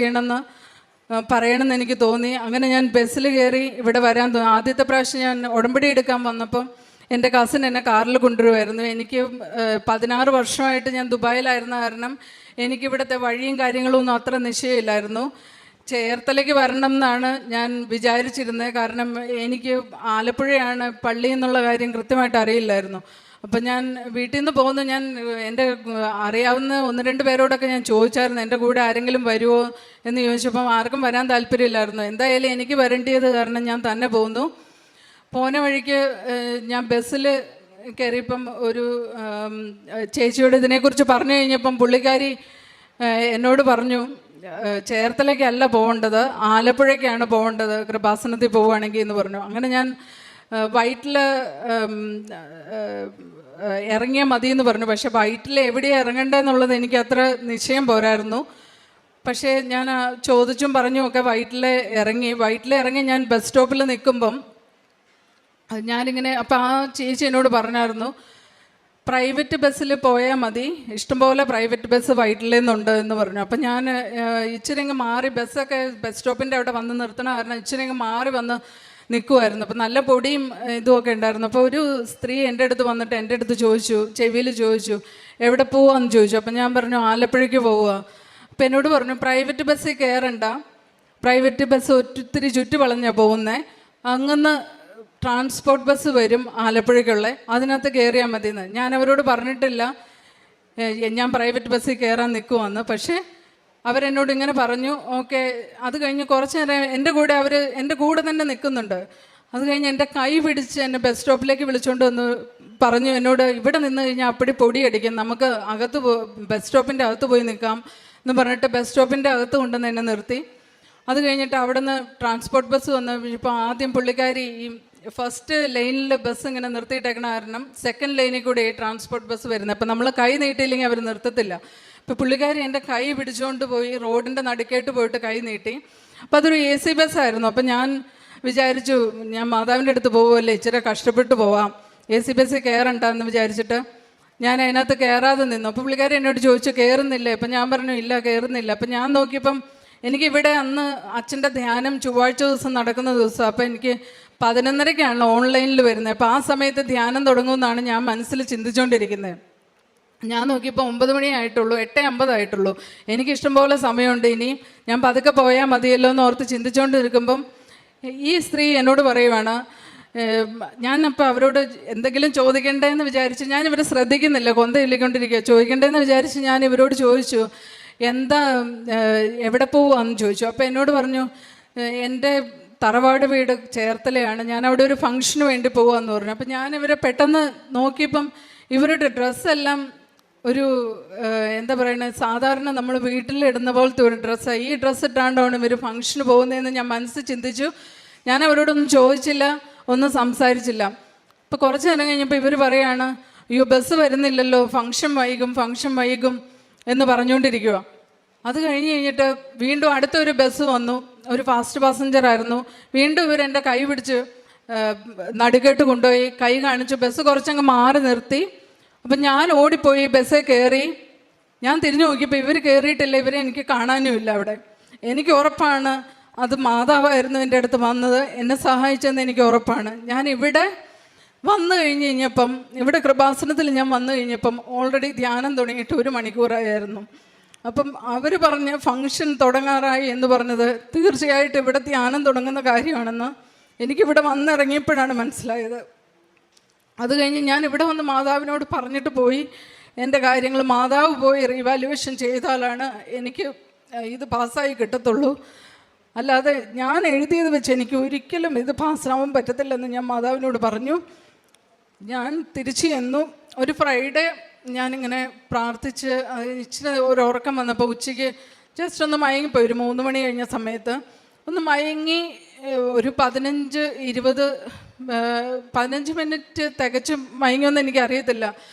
പറയണമെന്ന് എനിക്ക് തോന്നി. അങ്ങനെ ഞാൻ ബസ്സിൽ കയറി ഇവിടെ വരാൻ തോന്നി. ആദ്യത്തെ പ്രാവശ്യം ഞാൻ ഉടമ്പടി എടുക്കാൻ വന്നപ്പം എൻ്റെ കസിൻ എന്നെ കാറിൽ കൊണ്ടുവരുമായിരുന്നു. എനിക്ക് 16 വർഷമായിട്ട് ഞാൻ ദുബായിലായിരുന്ന കാരണം എനിക്കിവിടുത്തെ വഴിയും കാര്യങ്ങളും ഒന്നും അത്ര നിശ്ചയമില്ലായിരുന്നു. ചേർത്തലയ്ക്ക് വരണം എന്നാണ് ഞാൻ വിചാരിച്ചിരുന്നത്. കാരണം എനിക്ക് ആലപ്പുഴയാണ് പള്ളി എന്നുള്ള കാര്യം കൃത്യമായിട്ട് അറിയില്ലായിരുന്നു. അപ്പം ഞാൻ വീട്ടിൽ നിന്ന് പോകുന്നു. ഞാൻ എൻ്റെ അറിയാവുന്ന 1-2 പേരോടൊക്കെ ഞാൻ ചോദിച്ചായിരുന്നു, എൻ്റെ കൂടെ ആരെങ്കിലും വരുമോ എന്ന് ചോദിച്ചപ്പം ആർക്കും വരാൻ താല്പര്യമില്ലായിരുന്നു. എന്തായാലും എനിക്ക് വരേണ്ടത് കാരണം ഞാൻ തന്നെ പോകുന്നു. പോന വഴിക്ക് ഞാൻ ബസ്സിൽ കയറിയപ്പം ഒരു ചേച്ചിയോട് ഇതിനെക്കുറിച്ച് പറഞ്ഞു കഴിഞ്ഞപ്പം പുള്ളിക്കാരി എന്നോട് പറഞ്ഞു, ചേർത്തലയ്ക്കല്ല പോകേണ്ടത്, ആലപ്പുഴയ്ക്കാണ് പോകേണ്ടത് കൃപാസനത്തിൽ പോവുകയാണെങ്കിൽ എന്ന് പറഞ്ഞു. അങ്ങനെ ഞാൻ വൈറ്റിൽ ഇറങ്ങിയാൽ മതി എന്ന് പറഞ്ഞു. പക്ഷെ വൈറ്റിൽ എവിടെയാണ് ഇറങ്ങേണ്ടതെന്നുള്ളത് എനിക്ക് അത്ര നിശ്ചയം പോരായിരുന്നു. പക്ഷേ ഞാൻ ചോദിച്ചും പറഞ്ഞും ഒക്കെ വൈറ്റിൽ ഇറങ്ങി ഞാൻ ബസ് സ്റ്റോപ്പിൽ നിൽക്കുമ്പം ഞാനിങ്ങനെ അപ്പം ആ ചേച്ചി എന്നോട് പറഞ്ഞായിരുന്നു, പ്രൈവറ്റ് ബസ്സിൽ പോയാൽ മതി, ഇഷ്ടംപോലെ പ്രൈവറ്റ് ബസ് വൈറ്റിൽ നിന്നുണ്ട് എന്ന് പറഞ്ഞു. അപ്പം ഞാൻ ഇച്ചിരിങ്ങ് മാറി, ബസ് സ്റ്റോപ്പിൻ്റെ അവിടെ വന്ന് നിർത്തണ കാരണം ഇച്ചിരിങ്ങ് മാറി വന്ന് നിൽക്കുമായിരുന്നു. അപ്പം നല്ല പൊടിയും ഇതുമൊക്കെ ഉണ്ടായിരുന്നു. അപ്പോൾ ഒരു സ്ത്രീ എൻ്റെ അടുത്ത് വന്നിട്ട് എൻ്റെ അടുത്ത് ചെവിയിൽ ചോദിച്ചു എവിടെ പോവാന്ന് ചോദിച്ചു. അപ്പം ഞാൻ പറഞ്ഞു ആലപ്പുഴയ്ക്ക് പോവുക. അപ്പം എന്നോട് പറഞ്ഞു പ്രൈവറ്റ് ബസ്സിൽ കയറണ്ട, പ്രൈവറ്റ് ബസ് ഒത്തിരി ചുറ്റി വളഞ്ഞാണ് പോകുന്നത്, അങ്ങനെ ട്രാൻസ്പോർട്ട് ബസ് വരും ആലപ്പുഴയ്ക്കുള്ള, അതിനകത്ത് കയറിയാൽ മതി എന്ന്. ഞാൻ അവരോട് പറഞ്ഞിട്ടില്ല ഞാൻ പ്രൈവറ്റ് ബസ്സിൽ കയറാൻ നിൽക്കുവാന്ന്. പക്ഷേ അവരെന്നോട് ഇങ്ങനെ പറഞ്ഞു. ഓക്കെ, അത് കഴിഞ്ഞ് കുറച്ച് നേരം എൻ്റെ കൂടെ തന്നെ നിൽക്കുന്നുണ്ട്. അത് കഴിഞ്ഞ് എൻ്റെ കൈ പിടിച്ച് എന്നെ ബസ് സ്റ്റോപ്പിലേക്ക് വിളിച്ചുകൊണ്ട് വന്ന് പറഞ്ഞു എന്നോട്, ഇവിടെ നിന്ന് കഴിഞ്ഞാൽ അപ്പടി പൊടിയടിക്കും, നമുക്ക് ബസ് സ്റ്റോപ്പിൻ്റെ അകത്ത് പോയി നിൽക്കാം എന്ന് പറഞ്ഞിട്ട് ബസ് സ്റ്റോപ്പിൻ്റെ അകത്ത് കൊണ്ടുവന്ന് എന്നെ നിർത്തി. അത് കഴിഞ്ഞിട്ട് അവിടെ നിന്ന് ട്രാൻസ്പോർട്ട് ബസ് വന്ന് ഇപ്പോൾ ആദ്യം പുള്ളിക്കാരി ഈ ഫസ്റ്റ് ലൈനിൽ ബസ് ഇങ്ങനെ നിർത്തിയിട്ടേക്കണ കാരണം സെക്കൻഡ് ലൈനിൽ കൂടെ ഈ ട്രാൻസ്പോർട്ട് ബസ് വരുന്നത്. അപ്പം നമ്മൾ കൈ നീട്ടിയില്ലെങ്കിൽ അവർ നിർത്തത്തില്ല. ഇപ്പോൾ പുള്ളിക്കാരി എൻ്റെ കൈ പിടിച്ചുകൊണ്ട് പോയി റോഡിൻ്റെ നടുക്കേട്ട് പോയിട്ട് കൈ നീട്ടി. അപ്പോൾ അതൊരു AC ബസ്സായിരുന്നു. അപ്പം ഞാൻ വിചാരിച്ചു ഞാൻ മാതാവിൻ്റെ അടുത്ത് പോകുമല്ലേ, ഇച്ചിരി കഷ്ടപ്പെട്ട് പോവാം, AC ബസ്സിൽ കയറണ്ടെന്ന് വിചാരിച്ചിട്ട് ഞാൻ അതിനകത്ത് കയറാതെ നിന്നു. അപ്പോൾ പുള്ളിക്കാരി എന്നോട് ചോദിച്ചു കയറുന്നില്ലേ? അപ്പം ഞാൻ പറഞ്ഞു ഇല്ല കയറുന്നില്ല. അപ്പം ഞാൻ നോക്കിയപ്പം എനിക്കിവിടെ അന്ന് അച്ഛൻ്റെ ധ്യാനം ചൊവ്വാഴ്ച ദിവസം നടക്കുന്ന ദിവസം. അപ്പോൾ എനിക്ക് 11:30-ക്കാണല്ലോ ഓൺലൈനിൽ വരുന്നത്. അപ്പോൾ ആ സമയത്ത് ധ്യാനം തുടങ്ങുമെന്നാണ് ഞാൻ മനസ്സിൽ ചിന്തിച്ചുകൊണ്ടിരിക്കുന്നത്. ഞാൻ നോക്കിയപ്പോൾ 9 മണിയായിട്ടുള്ളൂ, 8:50 ആയിട്ടുള്ളൂ. എനിക്കിഷ്ടംപോലെ സമയമുണ്ട്, ഇനി ഞാൻ പതുക്കെ പോയാൽ മതിയല്ലോ എന്ന് ഓർത്ത് ചിന്തിച്ചുകൊണ്ടിരിക്കുമ്പം ഈ സ്ത്രീ എന്നോട് പറയുവാണ്, ഞാനപ്പോൾ അവരോട് എന്തെങ്കിലും ചോദിക്കണ്ടേന്ന് വിചാരിച്ച്, ഞാനിവരെ ശ്രദ്ധിക്കുന്നില്ല, കൊന്തയില്ലിക്കൊണ്ടിരിക്കുക, ചോദിക്കണ്ടേന്ന് വിചാരിച്ച് ഞാൻ ഇവരോട് ചോദിച്ചു എന്താ എവിടെ പോവാന്ന് ചോദിച്ചു. അപ്പോൾ എന്നോട് പറഞ്ഞു എൻ്റെ തറവാട് വീട് ചേർത്തലയാണ്, ഞാൻ അവിടെ ഒരു ഫംഗ്ഷന് വേണ്ടി പോവാന്ന് പറഞ്ഞു. അപ്പം ഞാൻ ഇവരെ പെട്ടെന്ന് നോക്കിയപ്പം ഇവരുടെ ഡ്രസ്സെല്ലാം ഒരു എന്താ പറയുന്നത്, സാധാരണ നമ്മൾ വീട്ടിലിടുന്ന പോലത്തെ ഒരു ഡ്രസ്സാണ്. ഈ ഡ്രസ്സ് ഇട്ടാണ്ടാണ് ഇവർ ഫംഗ്ഷന് പോകുന്നതെന്ന് ഞാൻ മനസ്സിൽ ചിന്തിച്ചു. ഞാൻ അവരോടൊന്നും ചോദിച്ചില്ല, ഒന്നും സംസാരിച്ചില്ല. അപ്പോൾ കുറച്ച് നേരം കഴിഞ്ഞപ്പോൾ ഇവർ പറയാണ്, അയ്യോ ബസ് വരുന്നില്ലല്ലോ, ഫംഗ്ഷൻ വൈകും എന്ന് പറഞ്ഞുകൊണ്ടിരിക്കുക. അത് കഴിഞ്ഞിട്ട് വീണ്ടും അടുത്തൊരു ബസ് വന്നു, ഒരു ഫാസ്റ്റ് പാസഞ്ചർ ആയിരുന്നു. വീണ്ടും ഇവരെൻ്റെ കൈ പിടിച്ച് നടുകെട്ട് കൊണ്ടുപോയി കൈ കാണിച്ചു, ബസ് കുറച്ചങ്ങ് മാറി നിർത്തി. അപ്പം ഞാൻ ഓടിപ്പോയി ബസ്സിൽ കയറി. ഞാൻ തിരിഞ്ഞു നോക്കിയപ്പോൾ ഇവർ കയറിയിട്ടില്ല, ഇവരെ എനിക്ക് കാണാനുമില്ല അവിടെ. എനിക്ക് ഉറപ്പാണ് അത് മാതാവായിരുന്നു എൻ്റെ അടുത്ത് വന്നത്, എന്നെ സഹായിച്ചെന്ന് എനിക്ക് ഉറപ്പാണ്. ഞാൻ ഇവിടെ വന്നു കഴിഞ്ഞപ്പം, ഇവിടെ കൃപാസനത്തിൽ ഞാൻ വന്നു കഴിഞ്ഞപ്പം ഓൾറെഡി ധ്യാനം തുടങ്ങിയിട്ട് 1 മണിക്കൂറായിരുന്നു. അപ്പം അവർ പറഞ്ഞ ഫങ്ഷൻ തുടങ്ങാറായി എന്ന് പറഞ്ഞത് തീർച്ചയായിട്ടും ഇവിടെ ധ്യാനം തുടങ്ങുന്ന കാര്യമാണെന്ന് എനിക്കിവിടെ വന്നിറങ്ങിയപ്പോഴാണ് മനസ്സിലായത്. അത് കഴിഞ്ഞ് ഞാൻ ഇവിടെ വന്ന് മാതാവിനോട് പറഞ്ഞിട്ട് പോയി എൻ്റെ കാര്യങ്ങൾ. മാതാവ് പോയി റിവാലുവേഷൻ ചെയ്താലാണ് എനിക്ക് ഇത് പാസ്സായി കിട്ടത്തുള്ളൂ, അല്ലാതെ ഞാൻ എഴുതിയത് വെച്ച് എനിക്ക് ഒരിക്കലും ഇത് പാസ്സാവാൻ പറ്റത്തില്ലെന്ന് ഞാൻ മാതാവിനോട് പറഞ്ഞു. ഞാൻ തിരിച്ചു ചെന്നു. ഒരു ഫ്രൈഡേ ഞാനിങ്ങനെ പ്രാർത്ഥിച്ച് ഇച്ചിരി ഒരു ഉറക്കം വന്നപ്പോൾ ഉച്ചയ്ക്ക് ജസ്റ്റ് ഒന്ന് മയങ്ങിപ്പോയി. ഒരു 3 മണി കഴിഞ്ഞ സമയത്ത് ഒന്ന് മയങ്ങി. ഒരു 15 മിനിറ്റ് തികച്ചും മയങ്ങിയൊന്നും എനിക്കറിയത്തില്ല.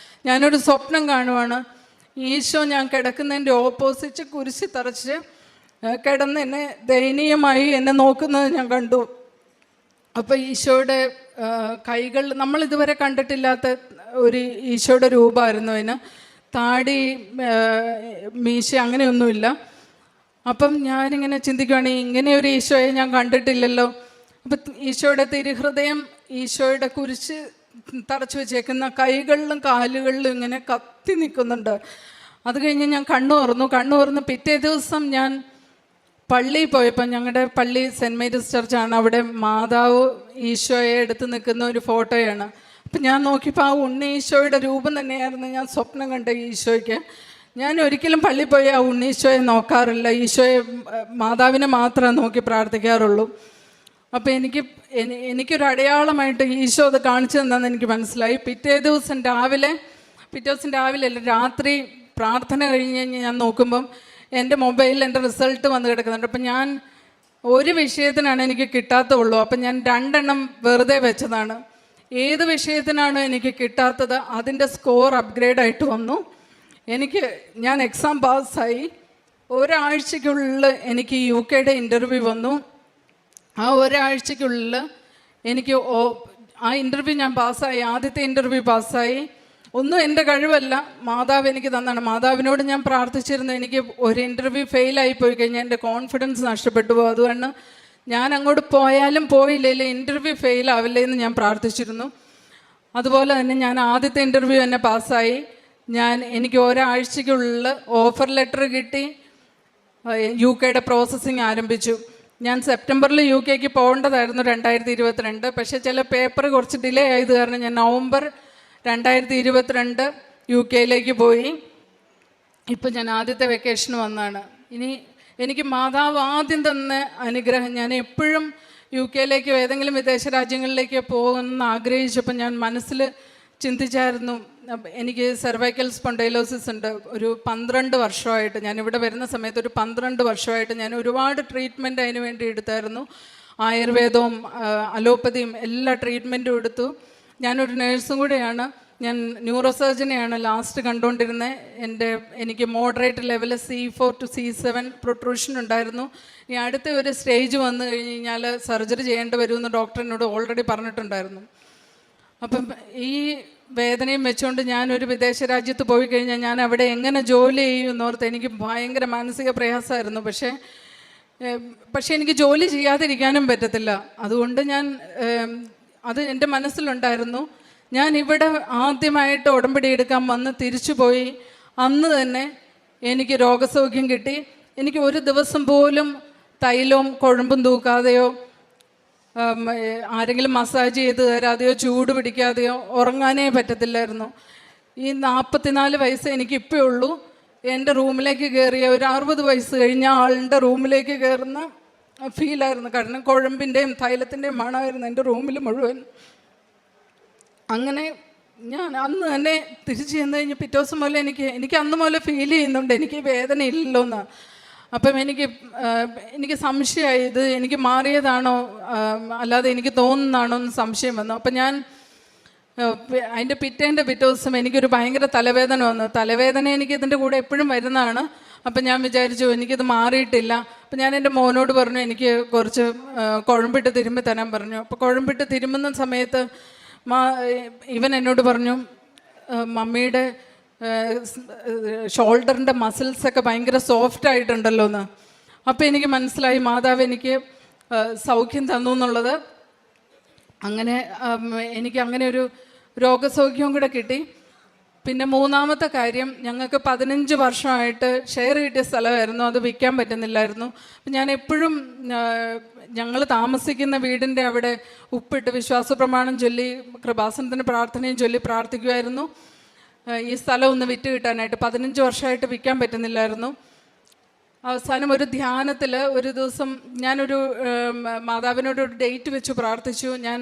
ഞാനൊരു സ്വപ്നം കാണുവാണ്. ഈശോ ഞാൻ കിടക്കുന്നതിൻ്റെ ഓപ്പോസിറ്റ് കുരിശി തറച്ച് കിടന്ന് എന്നെ ദയനീയമായി എന്നെ നോക്കുന്നത് ഞാൻ കണ്ടു. അപ്പോൾ ഈശോയുടെ കൈകൾ നമ്മൾ ഇതുവരെ കണ്ടിട്ടില്ലാത്ത ഒരു ഈശോയുടെ രൂപമായിരുന്നു. അതിന് താടി മീശ അങ്ങനെയൊന്നുമില്ല. അപ്പം ഞാനിങ്ങനെ ചിന്തിക്കുകയാണ്, ഇങ്ങനെ ഒരു ഈശോയെ ഞാൻ കണ്ടിട്ടില്ലല്ലോ. അപ്പം ഈശോയുടെ തിരുഹൃദയം, ഈശോയുടെ കുരിശ് തറച്ചു വെച്ചേക്കുന്ന കൈകളിലും കാലുകളിലും ഇങ്ങനെ കത്തി നിൽക്കുന്നുണ്ട്. അത് കഴിഞ്ഞ് ഞാൻ കണ്ണു തുറന്നു. പിറ്റേ ദിവസം ഞാൻ പള്ളിയിൽ പോയപ്പോൾ, ഞങ്ങളുടെ പള്ളി സെൻറ്റ് മേരീസ് ചർച്ചാണ്, അവിടെ മാതാവ് ഈശോയെ എടുത്ത് നിൽക്കുന്ന ഒരു ഫോട്ടോയാണ്. അപ്പം ഞാൻ നോക്കിയപ്പോൾ ആ ഉണ്ണി ഈശോയുടെ രൂപം തന്നെയായിരുന്നു ഞാൻ സ്വപ്നം കണ്ട ഈശോയ്ക്ക്. ഞാൻ ഒരിക്കലും പള്ളിയിൽ പോയി ആ ഉണ്ണീശോയെ നോക്കാറില്ല, ഈശോയെ മാതാവിനെ മാത്രമേ നോക്കി പ്രാർത്ഥിക്കാറുള്ളൂ. അപ്പോൾ എനിക്കൊരു അടയാളമായിട്ട് ഈശോ അത് കാണിച്ചു തന്നെന്ന് എനിക്ക് മനസ്സിലായി. പിറ്റേ ദിവസം രാവിലെ അല്ല, രാത്രി പ്രാർത്ഥന കഴിഞ്ഞ് ഞാൻ നോക്കുമ്പം എൻ്റെ മൊബൈലിൽ എൻ്റെ റിസൾട്ട് വന്ന് കിടക്കുന്നുണ്ട്. അപ്പം ഞാൻ ഒരു വിഷയത്തിനാണ് എനിക്ക് കിട്ടാത്തുള്ളൂ. അപ്പം ഞാൻ 2 എണ്ണം വെറുതെ വെച്ചതാണ്. ഏത് വിഷയത്തിനാണ് എനിക്ക് കിട്ടാത്തത് അതിൻ്റെ സ്കോർ അപ്ഗ്രേഡായിട്ട് വന്നു. ഞാൻ എക്സാം പാസ്സായി. ഒരാഴ്ചയ്ക്കുള്ളിൽ എനിക്ക് UK-യുടെ ഇൻ്റർവ്യൂ വന്നു. ആ ഒരാഴ്ചയ്ക്കുള്ളിൽ എനിക്ക് ആ ഇൻ്റർവ്യൂ ഞാൻ പാസ്സായി. ആദ്യത്തെ ഇൻ്റർവ്യൂ പാസ്സായി. ഒന്നും എൻ്റെ കഴിവല്ല, മാതാവ് എനിക്ക് തന്നാണ്. മാതാവിനോട് ഞാൻ പ്രാർത്ഥിച്ചിരുന്നു, എനിക്ക് ഒരു ഇൻ്റർവ്യൂ ഫെയിലായി പോയി കഴിഞ്ഞാൽ എൻ്റെ കോൺഫിഡൻസ് നഷ്ടപ്പെട്ടു പോകും, അതുകൊണ്ട് ഞാൻ അങ്ങോട്ട് പോയാലും പോയില്ലേ ഇൻ്റർവ്യൂ ഫെയിലാവില്ലേ എന്ന് ഞാൻ പ്രാർത്ഥിച്ചിരുന്നു. അതുപോലെ തന്നെ ഞാൻ ആദ്യത്തെ ഇൻ്റർവ്യൂ തന്നെ പാസ്സായി. എനിക്ക് ഒരാഴ്ചയ്ക്കുള്ളിൽ ഓഫർ ലെറ്റർ കിട്ടി. UK-യുടെ പ്രോസസ്സിങ് ആരംഭിച്ചു. ഞാൻ സെപ്റ്റംബറിൽ UK-ക്ക് പോകേണ്ടതായിരുന്നു 2022. പക്ഷേ ചില പേപ്പർ കുറച്ച് ഡിലേ ആയത് കാരണം ഞാൻ നവംബർ 2022 UK-യിലേക്ക് പോയി. ഇപ്പം ഞാൻ ആദ്യത്തെ വെക്കേഷന് വന്നാണ്. എനിക്ക് മാതാവ് ആദ്യം തന്ന അനുഗ്രഹം, ഞാൻ എപ്പോഴും UK-യിലേക്കോ ഏതെങ്കിലും വിദേശ രാജ്യങ്ങളിലേക്കോ പോകുമെന്ന് ആഗ്രഹിച്ചപ്പോൾ ഞാൻ മനസ്സിൽ ചിന്തിച്ചായിരുന്നു, എനിക്ക് സെർവൈക്കൽ സ്പോണ്ടൈലോസിസ് ഉണ്ട്. ഒരു 12 വർഷമായിട്ട്, ഞാനിവിടെ വരുന്ന സമയത്ത് ഒരു 12 വർഷമായിട്ട് ഞാൻ ഒരുപാട് ട്രീറ്റ്മെൻറ്റ് അതിന് വേണ്ടി എടുത്തായിരുന്നു. ആയുർവേദവും അലോപ്പതിയും എല്ലാ ട്രീറ്റ്മെൻറ്റും എടുത്തു. ഞാനൊരു നേഴ്സും കൂടെയാണ്. ഞാൻ ന്യൂറോ സർജനെയാണ് ലാസ്റ്റ് കണ്ടുകൊണ്ടിരുന്നത്. എനിക്ക് moderate level C4 to C7 protrusion ഉണ്ടായിരുന്നു. ഇനി അടുത്ത ഒരു സ്റ്റേജ് വന്നു കഴിഞ്ഞ് കഴിഞ്ഞാൽ സർജറി ചെയ്യേണ്ടി വരുമെന്ന് ഡോക്ടർ എന്നോട് ഓൾറെഡി പറഞ്ഞിട്ടുണ്ടായിരുന്നു. അപ്പം ഈ വേദനയും വെച്ചുകൊണ്ട് ഞാനൊരു വിദേശ രാജ്യത്ത് പോയി കഴിഞ്ഞാൽ ഞാൻ അവിടെ എങ്ങനെ ജോലി ചെയ്യുമെന്നോർത്ത് എനിക്ക് ഭയങ്കര മാനസിക പ്രയാസമായിരുന്നു. പക്ഷേ എനിക്ക് ജോലി ചെയ്യാതിരിക്കാനും പറ്റത്തില്ല. അതുകൊണ്ട് അത് എൻ്റെ മനസ്സിലുണ്ടായിരുന്നു. ഞാൻ ഇവിടെ ആദ്യമായിട്ട് ഉടമ്പടി എടുക്കാൻ വന്ന് തിരിച്ചു പോയി. അന്ന് തന്നെ എനിക്ക് രോഗസൗഖ്യം കിട്ടി. എനിക്ക് ഒരു ദിവസം പോലും തൈലവും കുഴമ്പും തൂക്കാതെയോ ആരെങ്കിലും മസാജ് ചെയ്ത് തരാതെയോ ചൂട് പിടിക്കാതെയോ ഉറങ്ങാനേ പറ്റത്തില്ലായിരുന്നു. ഈ 44 വയസ്സ് എനിക്കിപ്പോൾ ഉള്ളൂ. എൻ്റെ റൂമിലേക്ക് കയറിയ ഒരു 60 വയസ്സ് കഴിഞ്ഞ ആളുടെ റൂമിലേക്ക് കയറുന്ന ഫീലായിരുന്നു. കാരണം കുഴമ്പിൻ്റെയും തൈലത്തിൻ്റെയും മണമായിരുന്നു എൻ്റെ റൂമിൽ മുഴുവൻ. അങ്ങനെ ഞാൻ അന്ന് തന്നെ തിരിച്ചു ചെന്ന് കഴിഞ്ഞ് പിറ്റേ ദിവസം മുതൽ എനിക്ക് അന്ന് മുതൽ ഫീൽ ചെയ്യുന്നുണ്ട് എനിക്ക് വേദന ഇല്ലല്ലോ എന്ന്. അപ്പം എനിക്ക് സംശയമായി, ഇത് എനിക്ക് മാറിയതാണോ അല്ലാതെ എനിക്ക് തോന്നുന്നതാണോ എന്ന് സംശയം വന്നു. അപ്പം ഞാൻ അതിൻ്റെ പിറ്റേ ദിവസം എനിക്കൊരു ഭയങ്കര തലവേദന വന്നു. തലവേദന എനിക്ക് ഇതിൻ്റെ കൂടെ എപ്പോഴും വരുന്നതാണ്. അപ്പം ഞാൻ വിചാരിച്ചു എനിക്കിത് മാറിയിട്ടില്ല. അപ്പം ഞാൻ എൻ്റെ മോനോട് പറഞ്ഞു എനിക്ക് കുറച്ച് കുഴമ്പിട്ട് തിരുമ്പി തരാൻ പറഞ്ഞു. അപ്പോൾ കുഴമ്പിട്ട് തിരുമ്പുന്ന സമയത്ത് ഇവൻ എന്നോട് പറഞ്ഞു, മമ്മിയുടെ ഷോൾഡറിൻ്റെ മസിൽസൊക്കെ ഭയങ്കര സോഫ്റ്റ് ആയിട്ടുണ്ടല്ലോ എന്ന്. അപ്പോൾ എനിക്ക് മനസ്സിലായി മാതാവ് എനിക്ക് സൗഖ്യം തന്നു എന്നുള്ളത്. അങ്ങനെ എനിക്ക് അങ്ങനെ ഒരു രോഗസൗഖ്യവും കൂടെ കിട്ടി. പിന്നെ മൂന്നാമത്തെ കാര്യം, ഞങ്ങൾക്ക് 15 വർഷമായിട്ട് ഷെയർ കിട്ടിയ സ്ഥലമായിരുന്നു, അത് വിൽക്കാൻ പറ്റുന്നില്ലായിരുന്നു. അപ്പം ഞാൻ എപ്പോഴും ഞങ്ങൾ താമസിക്കുന്ന വീടിൻ്റെ അവിടെ ഉപ്പിട്ട് വിശ്വാസ പ്രമാണം ചൊല്ലി കൃപാസനത്തിൻ്റെ പ്രാർത്ഥനയും ചൊല്ലി പ്രാർത്ഥിക്കുമായിരുന്നു ഈ സ്ഥലം ഒന്ന് വിറ്റ് കിട്ടാനായിട്ട്. 15 വർഷമായിട്ട് വിൽക്കാൻ പറ്റുന്നില്ലായിരുന്നു. അവസാനം ഒരു ധ്യാനത്തിൽ ഒരു ദിവസം ഞാനൊരു മാതാവിനോട് ഒരു ഡേറ്റ് വെച്ച് പ്രാർത്ഥിച്ചു. ഞാൻ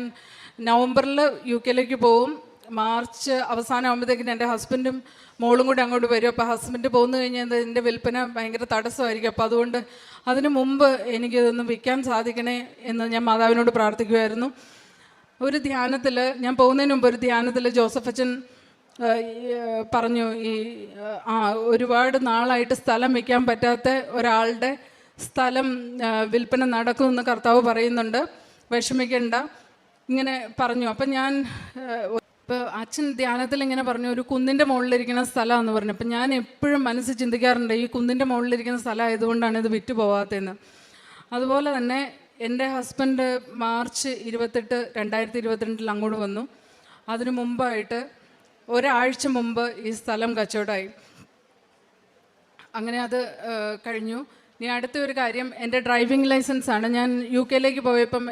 നവംബറിൽ UK പോവും, മാർച്ച് അവസാനമാകുമ്പോഴത്തേക്കിന് എൻ്റെ ഹസ്ബൻഡും മോളും കൂടി അങ്ങോട്ട് വരും. അപ്പോൾ ഹസ്ബൻഡ് പോന്നു കഴിഞ്ഞാൽ എൻ്റെ വിൽപ്പന ഭയങ്കര തടസ്സമായിരിക്കും. അപ്പോൾ അതുകൊണ്ട് അതിന് മുമ്പ് എനിക്കിതൊന്ന് വിൽക്കാൻ സാധിക്കണേ എന്ന് ഞാൻ മാതാവിനോട് പ്രാർത്ഥിക്കുമായിരുന്നു. ഒരു ധ്യാനത്തിൽ, ഞാൻ പോകുന്നതിന് മുമ്പ് ഒരു ധ്യാനത്തിൽ ജോസഫ് അച്ഛൻ പറഞ്ഞു, ഈ ഒരുപാട് നാളായിട്ട് സ്ഥലം വിൽക്കാൻ പറ്റാത്ത ഒരാളുടെ സ്ഥലം വിൽപ്പന നടക്കുമെന്ന് കർത്താവ് പറയുന്നുണ്ട്, വിഷമിക്കണ്ട, ഇങ്ങനെ പറഞ്ഞു. അപ്പം ഞാൻ ഇപ്പോൾ അച്ഛൻ ധ്യാനത്തിൽ ഇങ്ങനെ പറഞ്ഞു, ഒരു കുന്നിൻ്റെ മുകളിലിരിക്കുന്ന സ്ഥലമാണെന്ന് പറഞ്ഞു. അപ്പം ഞാൻ എപ്പോഴും മനസ്സിൽ ചിന്തിക്കാറുണ്ട്, ഈ കുന്നിൻ്റെ മുകളിലിരിക്കുന്ന സ്ഥലമായതുകൊണ്ടാണ് ഇത് വിറ്റ് പോകാത്തതെന്ന്. അതുപോലെ തന്നെ എൻ്റെ ഹസ്ബൻഡ് മാർച്ച് 28, 2022 അങ്ങോട്ട് വന്നു. അതിനു മുമ്പായിട്ട് ഒരാഴ്ച മുമ്പ് ഈ സ്ഥലം കച്ചവടമായി. അങ്ങനെ അത് കഴിഞ്ഞു. ഇനി അടുത്ത ഒരു കാര്യം, എൻ്റെ ഡ്രൈവിംഗ് ലൈസൻസാണ്. ഞാൻ UK പോയപ്പം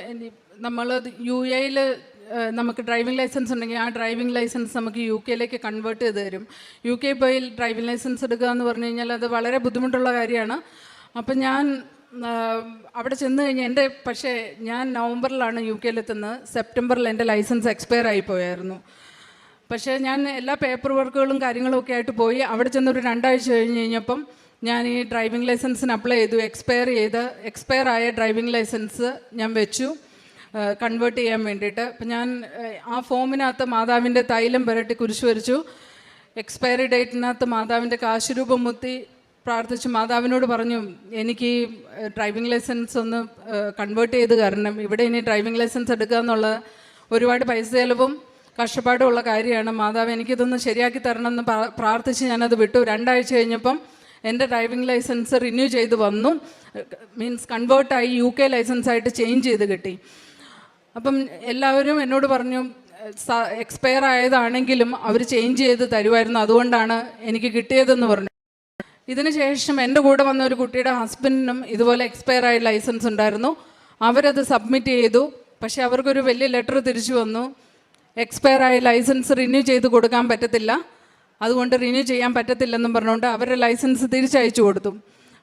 നമ്മൾ UAയിൽ നമുക്ക് ഡ്രൈവിംഗ് ലൈസൻസ് ഉണ്ടെങ്കിൽ ആ ഡ്രൈവിംഗ് ലൈസൻസ് നമുക്ക് UK കൺവേർട്ട് ചെയ്ത് തരും. UK പോയി ഡ്രൈവിംഗ് ലൈസൻസ് എടുക്കുക എന്ന് പറഞ്ഞു കഴിഞ്ഞാൽ അത് വളരെ ബുദ്ധിമുട്ടുള്ള കാര്യമാണ്. അപ്പം ഞാൻ അവിടെ ചെന്ന് കഴിഞ്ഞാൽ പക്ഷേ ഞാൻ നവംബറിലാണ് UK സെപ്റ്റംബറിൽ എൻ്റെ ലൈസൻസ് എക്സ്പയർ ആയി പോയായിരുന്നു. പക്ഷേ ഞാൻ എല്ലാ പേപ്പർ വർക്കുകളും കാര്യങ്ങളും ഒക്കെ ആയിട്ട് പോയി. അവിടെ ചെന്നൊരു 2 ആഴ്ച കഴിഞ്ഞപ്പം ഞാൻ ഈ ഡ്രൈവിംഗ് ലൈസൻസിന് അപ്ലൈ ചെയ്തു. എക്സ്പയർ ആയ ഡ്രൈവിംഗ് ലൈസൻസ് ഞാൻ വെച്ചു കൺവേർട്ട് ചെയ്യാൻ വേണ്ടിയിട്ട്. അപ്പം ഞാൻ ആ ഫോമിനകത്ത് മാതാവിൻ്റെ തൈലം പുരട്ടി കുരിശ് വരച്ചു. എക്സ്പയറി ഡേറ്റിനകത്ത് മാതാവിൻ്റെ കാശുരൂപം മുത്തി പ്രാർത്ഥിച്ചു. മാതാവിനോട് പറഞ്ഞു, എനിക്ക് ഈ ഡ്രൈവിംഗ് ലൈസൻസ് ഒന്ന് കൺവേർട്ട് ചെയ്ത് തരണം. ഇവിടെ ഇനി ഡ്രൈവിംഗ് ലൈസൻസ് എടുക്കുക എന്നുള്ളത് ഒരുപാട് പൈസ ചിലവും കഷ്ടപ്പാടുമുള്ള കാര്യമാണ്. മാതാവ് എനിക്കിതൊന്ന് ശരിയാക്കി തരണം എന്ന് പ്രാർത്ഥിച്ച് ഞാനത് വിട്ടു. 2 ആഴ്ച കഴിഞ്ഞപ്പം എൻ്റെ ഡ്രൈവിംഗ് ലൈസൻസ് റിന്യൂ ചെയ്ത് വന്നു. മീൻസ് കൺവേർട്ടായി UK ലൈസൻസായിട്ട് ചേഞ്ച് ചെയ്ത് കിട്ടി. അപ്പം എല്ലാവരും എന്നോട് പറഞ്ഞു, എക്സ്പയർ ആയതാണെങ്കിലും അവർ ചേഞ്ച് ചെയ്ത് തരുമായിരുന്നു, അതുകൊണ്ടാണ് എനിക്ക് കിട്ടിയതെന്ന് പറഞ്ഞു. ഇതിന് ശേഷം എൻ്റെ കൂടെ വന്ന ഒരു കുട്ടിയുടെ ഹസ്ബൻഡിനും ഇതുപോലെ എക്സ്പയർ ആയ ലൈസൻസ് ഉണ്ടായിരുന്നു. അവരത് സബ്മിറ്റ് ചെയ്തു. പക്ഷേ അവർക്കൊരു വലിയ ലെറ്റർ തിരിച്ചു വന്നു, എക്സ്പയർ ആയ ലൈസൻസ് റിന്യൂ ചെയ്ത് കൊടുക്കാൻ പറ്റത്തില്ല, അതുകൊണ്ട് റിന്യൂ ചെയ്യാൻ പറ്റത്തില്ലെന്നും പറഞ്ഞുകൊണ്ട് അവരുടെ ലൈസൻസ് തിരിച്ചയച്ചു കൊടുത്തു.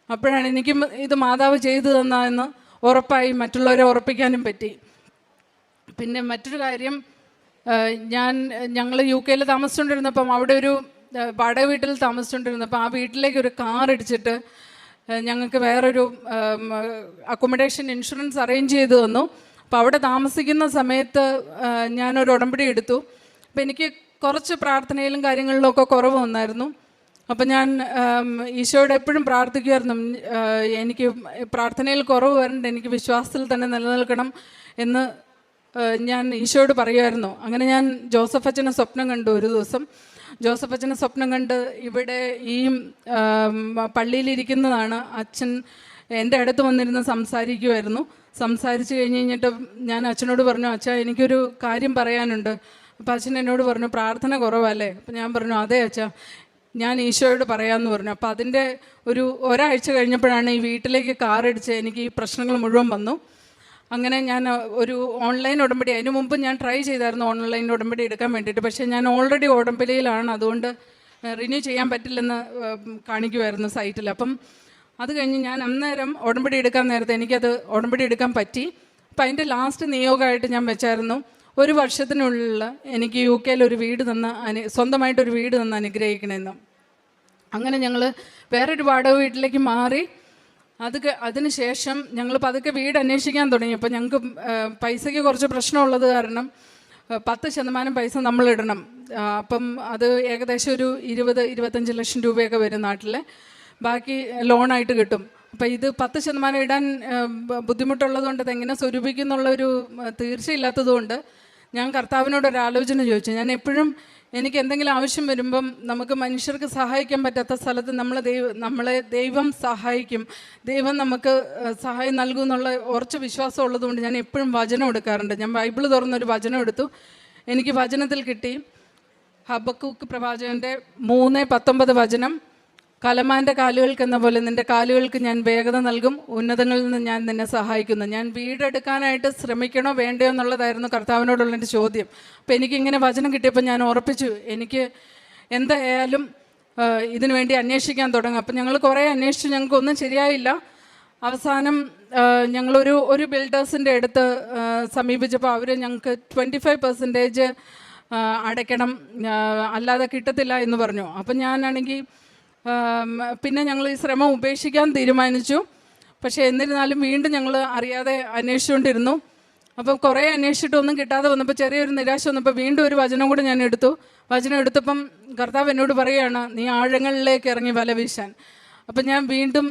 അപ്പോഴാണ് എനിക്കും ഇത് മാതാവ് ചെയ്തു തന്നതെന്ന് ഉറപ്പായി മറ്റുള്ളവരെ ഉറപ്പിക്കാനും പറ്റി. പിന്നെ മറ്റൊരു കാര്യം, ഞങ്ങൾ UK താമസിച്ചുകൊണ്ടിരുന്നപ്പം അവിടെ ഒരു വാടക വീട്ടിൽ താമസിച്ചുകൊണ്ടിരുന്നപ്പോൾ ആ വീട്ടിലേക്ക് ഒരു കാർ ഇടിച്ചിട്ട് ഞങ്ങൾക്ക് വേറൊരു അക്കോമഡേഷൻ ഇൻഷുറൻസ് അറേഞ്ച് ചെയ്ത് തന്നു. അപ്പോൾ അവിടെ താമസിക്കുന്ന സമയത്ത് ഞാനൊരു ഉടമ്പടി എടുത്തു. അപ്പോൾ എനിക്ക് കുറച്ച് പ്രാർത്ഥനയിലും കാര്യങ്ങളിലൊക്കെ കുറവ് വന്നായിരുന്നു. അപ്പം ഞാൻ ഈശോയോട് എപ്പോഴും പ്രാർത്ഥിക്കുമായിരുന്നു, എനിക്ക് പ്രാർത്ഥനയിൽ കുറവ് വരണ്ട, എനിക്ക് വിശ്വാസത്തിൽ തന്നെ നിലനിൽക്കണം എന്ന് ഞാൻ ഈശോയോട് പറയുമായിരുന്നു. അങ്ങനെ ഞാൻ ജോസഫ് അച്ഛനെ സ്വപ്നം കണ്ടു. ഒരു ദിവസം ജോസഫ് അച്ഛനെ സ്വപ്നം കണ്ട് ഇവിടെ ഈ പള്ളിയിലിരിക്കുന്നതാണ് അച്ഛൻ എൻ്റെ അടുത്ത് വന്നിരുന്ന് സംസാരിക്കുമായിരുന്നു. സംസാരിച്ച് കഴിഞ്ഞിട്ട് ഞാൻ അച്ഛനോട് പറഞ്ഞു, അച്ഛാ എനിക്കൊരു കാര്യം പറയാനുണ്ട്. അപ്പോൾ അച്ഛൻ എന്നോട് പറഞ്ഞു, പ്രാർത്ഥന കുറവല്ലേ? അപ്പം ഞാൻ പറഞ്ഞു, അതെ അച്ഛാ, ഞാൻ ഈശോയോട് പറയാമെന്ന് പറഞ്ഞു. അപ്പോൾ അതിൻ്റെ ഒരാഴ്ച കഴിഞ്ഞപ്പോഴാണ് ഈ വീട്ടിലേക്ക് കാറടിച്ച് എനിക്ക് ഈ പ്രശ്നങ്ങൾ മുഴുവൻ വന്നു. അങ്ങനെ ഞാൻ ഒരു ഓൺലൈൻ ഉടമ്പടി, അതിന് മുമ്പ് ഞാൻ ട്രൈ ചെയ്തായിരുന്നു ഓൺലൈൻ ഉടമ്പടി എടുക്കാൻ വേണ്ടിയിട്ട്. പക്ഷേ ഞാൻ ഓൾറെഡി ഉടമ്പടിയിലാണ്, അതുകൊണ്ട് റിന്യൂ ചെയ്യാൻ പറ്റില്ലെന്ന് കാണിക്കുമായിരുന്നു സൈറ്റിൽ. അപ്പം അത് കഴിഞ്ഞ് ഞാൻ അന്നേരം ഉടമ്പടി എടുക്കാൻ നേരത്തെ എനിക്കത് ഉടമ്പടി എടുക്കാൻ പറ്റി. അപ്പം അതിൻ്റെ ലാസ്റ്റ് നിയോഗമായിട്ട് ഞാൻ വെച്ചായിരുന്നു, 1 വർഷത്തിനുള്ളിൽ എനിക്ക് UK ഒരു വീട് തന്ന് സ്വന്തമായിട്ടൊരു വീട് തന്ന് അനുഗ്രഹിക്കണമെന്ന്. അങ്ങനെ ഞങ്ങൾ വേറൊരു വാടക വീട്ടിലേക്ക് മാറി. അതിന് ശേഷം ഞങ്ങൾ പതുക്കെ വീട് അന്വേഷിക്കാൻ തുടങ്ങി. അപ്പോൾ ഞങ്ങൾക്ക് പൈസയ്ക്ക് കുറച്ച് പ്രശ്നമുള്ളത് കാരണം 10% പൈസ നമ്മളിടണം. അപ്പം അത് ഏകദേശം ഒരു 20-25 ലക്ഷം രൂപയൊക്കെ വരും നാട്ടിൽ, ബാക്കി ലോണായിട്ട് കിട്ടും. അപ്പോൾ ഇത് 10% ഇടാൻ ബുദ്ധിമുട്ടുള്ളത് കൊണ്ട് അതെങ്ങനെ സ്വരൂപിക്കുന്നുള്ളൊരു തീർച്ചയില്ലാത്തത് കൊണ്ട് ഞാൻ കർത്താവിനോട് ഒരാലോചന ചോദിച്ചു. ഞാൻ എപ്പോഴും എനിക്ക് എന്തെങ്കിലും ആവശ്യം വരുമ്പം നമുക്ക് മനുഷ്യർക്ക് സഹായിക്കാൻ പറ്റാത്ത സ്ഥലത്ത് നമ്മളെ ദൈവം സഹായിക്കും, ദൈവം നമുക്ക് സഹായം നൽകും എന്നുള്ള ഉറച്ച വിശ്വാസം ഉള്ളതുകൊണ്ട് ഞാൻ എപ്പോഴും വചനം എടുക്കാറുണ്ട്. ഞാൻ ബൈബിൾ തുറന്നൊരു വചനം എടുത്തു. എനിക്ക് വചനത്തിൽ കിട്ടി ഹബക്കൂക്ക് പ്രവാചകൻ്റെ 3:19 വചനം, കലമാൻ്റെ കാലുകൾക്ക് എന്ന പോലെ നിൻ്റെ കാലുകൾക്ക് ഞാൻ വേഗത നൽകും, ഉന്നതങ്ങളിൽ നിന്ന് ഞാൻ നിന്നെ സഹായിക്കുന്നു. ഞാൻ വീടെടുക്കാനായിട്ട് ശ്രമിക്കണോ വേണ്ടയോ എന്നുള്ളതായിരുന്നു കർത്താവിനോടുള്ള എൻ്റെ ചോദ്യം. അപ്പോൾ എനിക്കിങ്ങനെ വചനം കിട്ടിയപ്പോൾ ഞാൻ ഉറപ്പിച്ചു എനിക്ക് എന്തായാലും ഇതിനു വേണ്ടി അന്വേഷിക്കാൻ തുടങ്ങും. അപ്പം ഞങ്ങൾ കുറേ അന്വേഷിച്ചു, ഞങ്ങൾക്കൊന്നും ശരിയായില്ല. അവസാനം ഞങ്ങളൊരു ബിൽഡേഴ്സിൻ്റെ അടുത്ത് സമീപിച്ചപ്പോൾ അവർ ഞങ്ങൾക്ക് 25% അടയ്ക്കണം, അല്ലാതെ കിട്ടത്തില്ല എന്ന് പറഞ്ഞു. അപ്പം ഞാനാണെങ്കിൽ പിന്നെ ഞങ്ങൾ ഈ ശ്രമം ഉപേക്ഷിക്കാൻ തീരുമാനിച്ചു. പക്ഷേ എന്നിരുന്നാലും വീണ്ടും ഞങ്ങൾ അറിയാതെ അന്വേഷിച്ചുകൊണ്ടിരുന്നു. അപ്പം കുറേ അന്വേഷിച്ചിട്ടൊന്നും കിട്ടാതെ വന്നപ്പോൾ ചെറിയൊരു നിരാശ വന്നപ്പോൾ വീണ്ടും ഒരു വചനം കൂടെ ഞാൻ എടുത്തു. വചനം എടുത്തപ്പം കർത്താവ് എന്നോട് പറയുകയാണ്, നീ ആഴങ്ങളിലേക്ക് ഇറങ്ങി വല വീശാൻ. അപ്പം ഞാൻ വീണ്ടും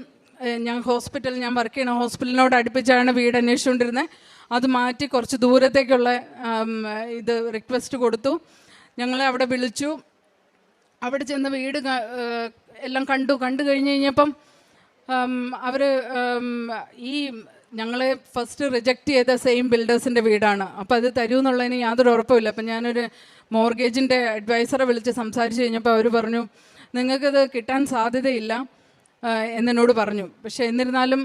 ഞാൻ വർക്ക് ചെയ്യണ ഹോസ്പിറ്റലിനോട് അടുപ്പിച്ചാണ് വീട് അന്വേഷിച്ചുകൊണ്ടിരുന്നത്. അത് മാറ്റി കുറച്ച് ദൂരത്തേക്കുള്ള ഇത് റിക്വസ്റ്റ് കൊടുത്തു. ഞങ്ങളെ അവിടെ വിളിച്ചു. അവിടെ ചെന്ന് വീട് എല്ലാം കണ്ടു കഴിഞ്ഞപ്പം അവർ ഈ ഞങ്ങളെ ഫസ്റ്റ് റിജക്റ്റ് ചെയ്ത സെയിം ബിൽഡേഴ്സിൻ്റെ വീടാണ്. അപ്പോൾ അത് തരുമെന്നുള്ളതിന് യാതൊരു ഉറപ്പുമില്ല. അപ്പം ഞാനൊരു മോർഗേജിൻ്റെ അഡ്വൈസറെ വിളിച്ച് സംസാരിച്ച് കഴിഞ്ഞപ്പോൾ അവർ പറഞ്ഞു, നിങ്ങൾക്കത് കിട്ടാൻ സാധ്യതയില്ല എന്നോട് പറഞ്ഞു. പക്ഷേ എന്നിരുന്നാലും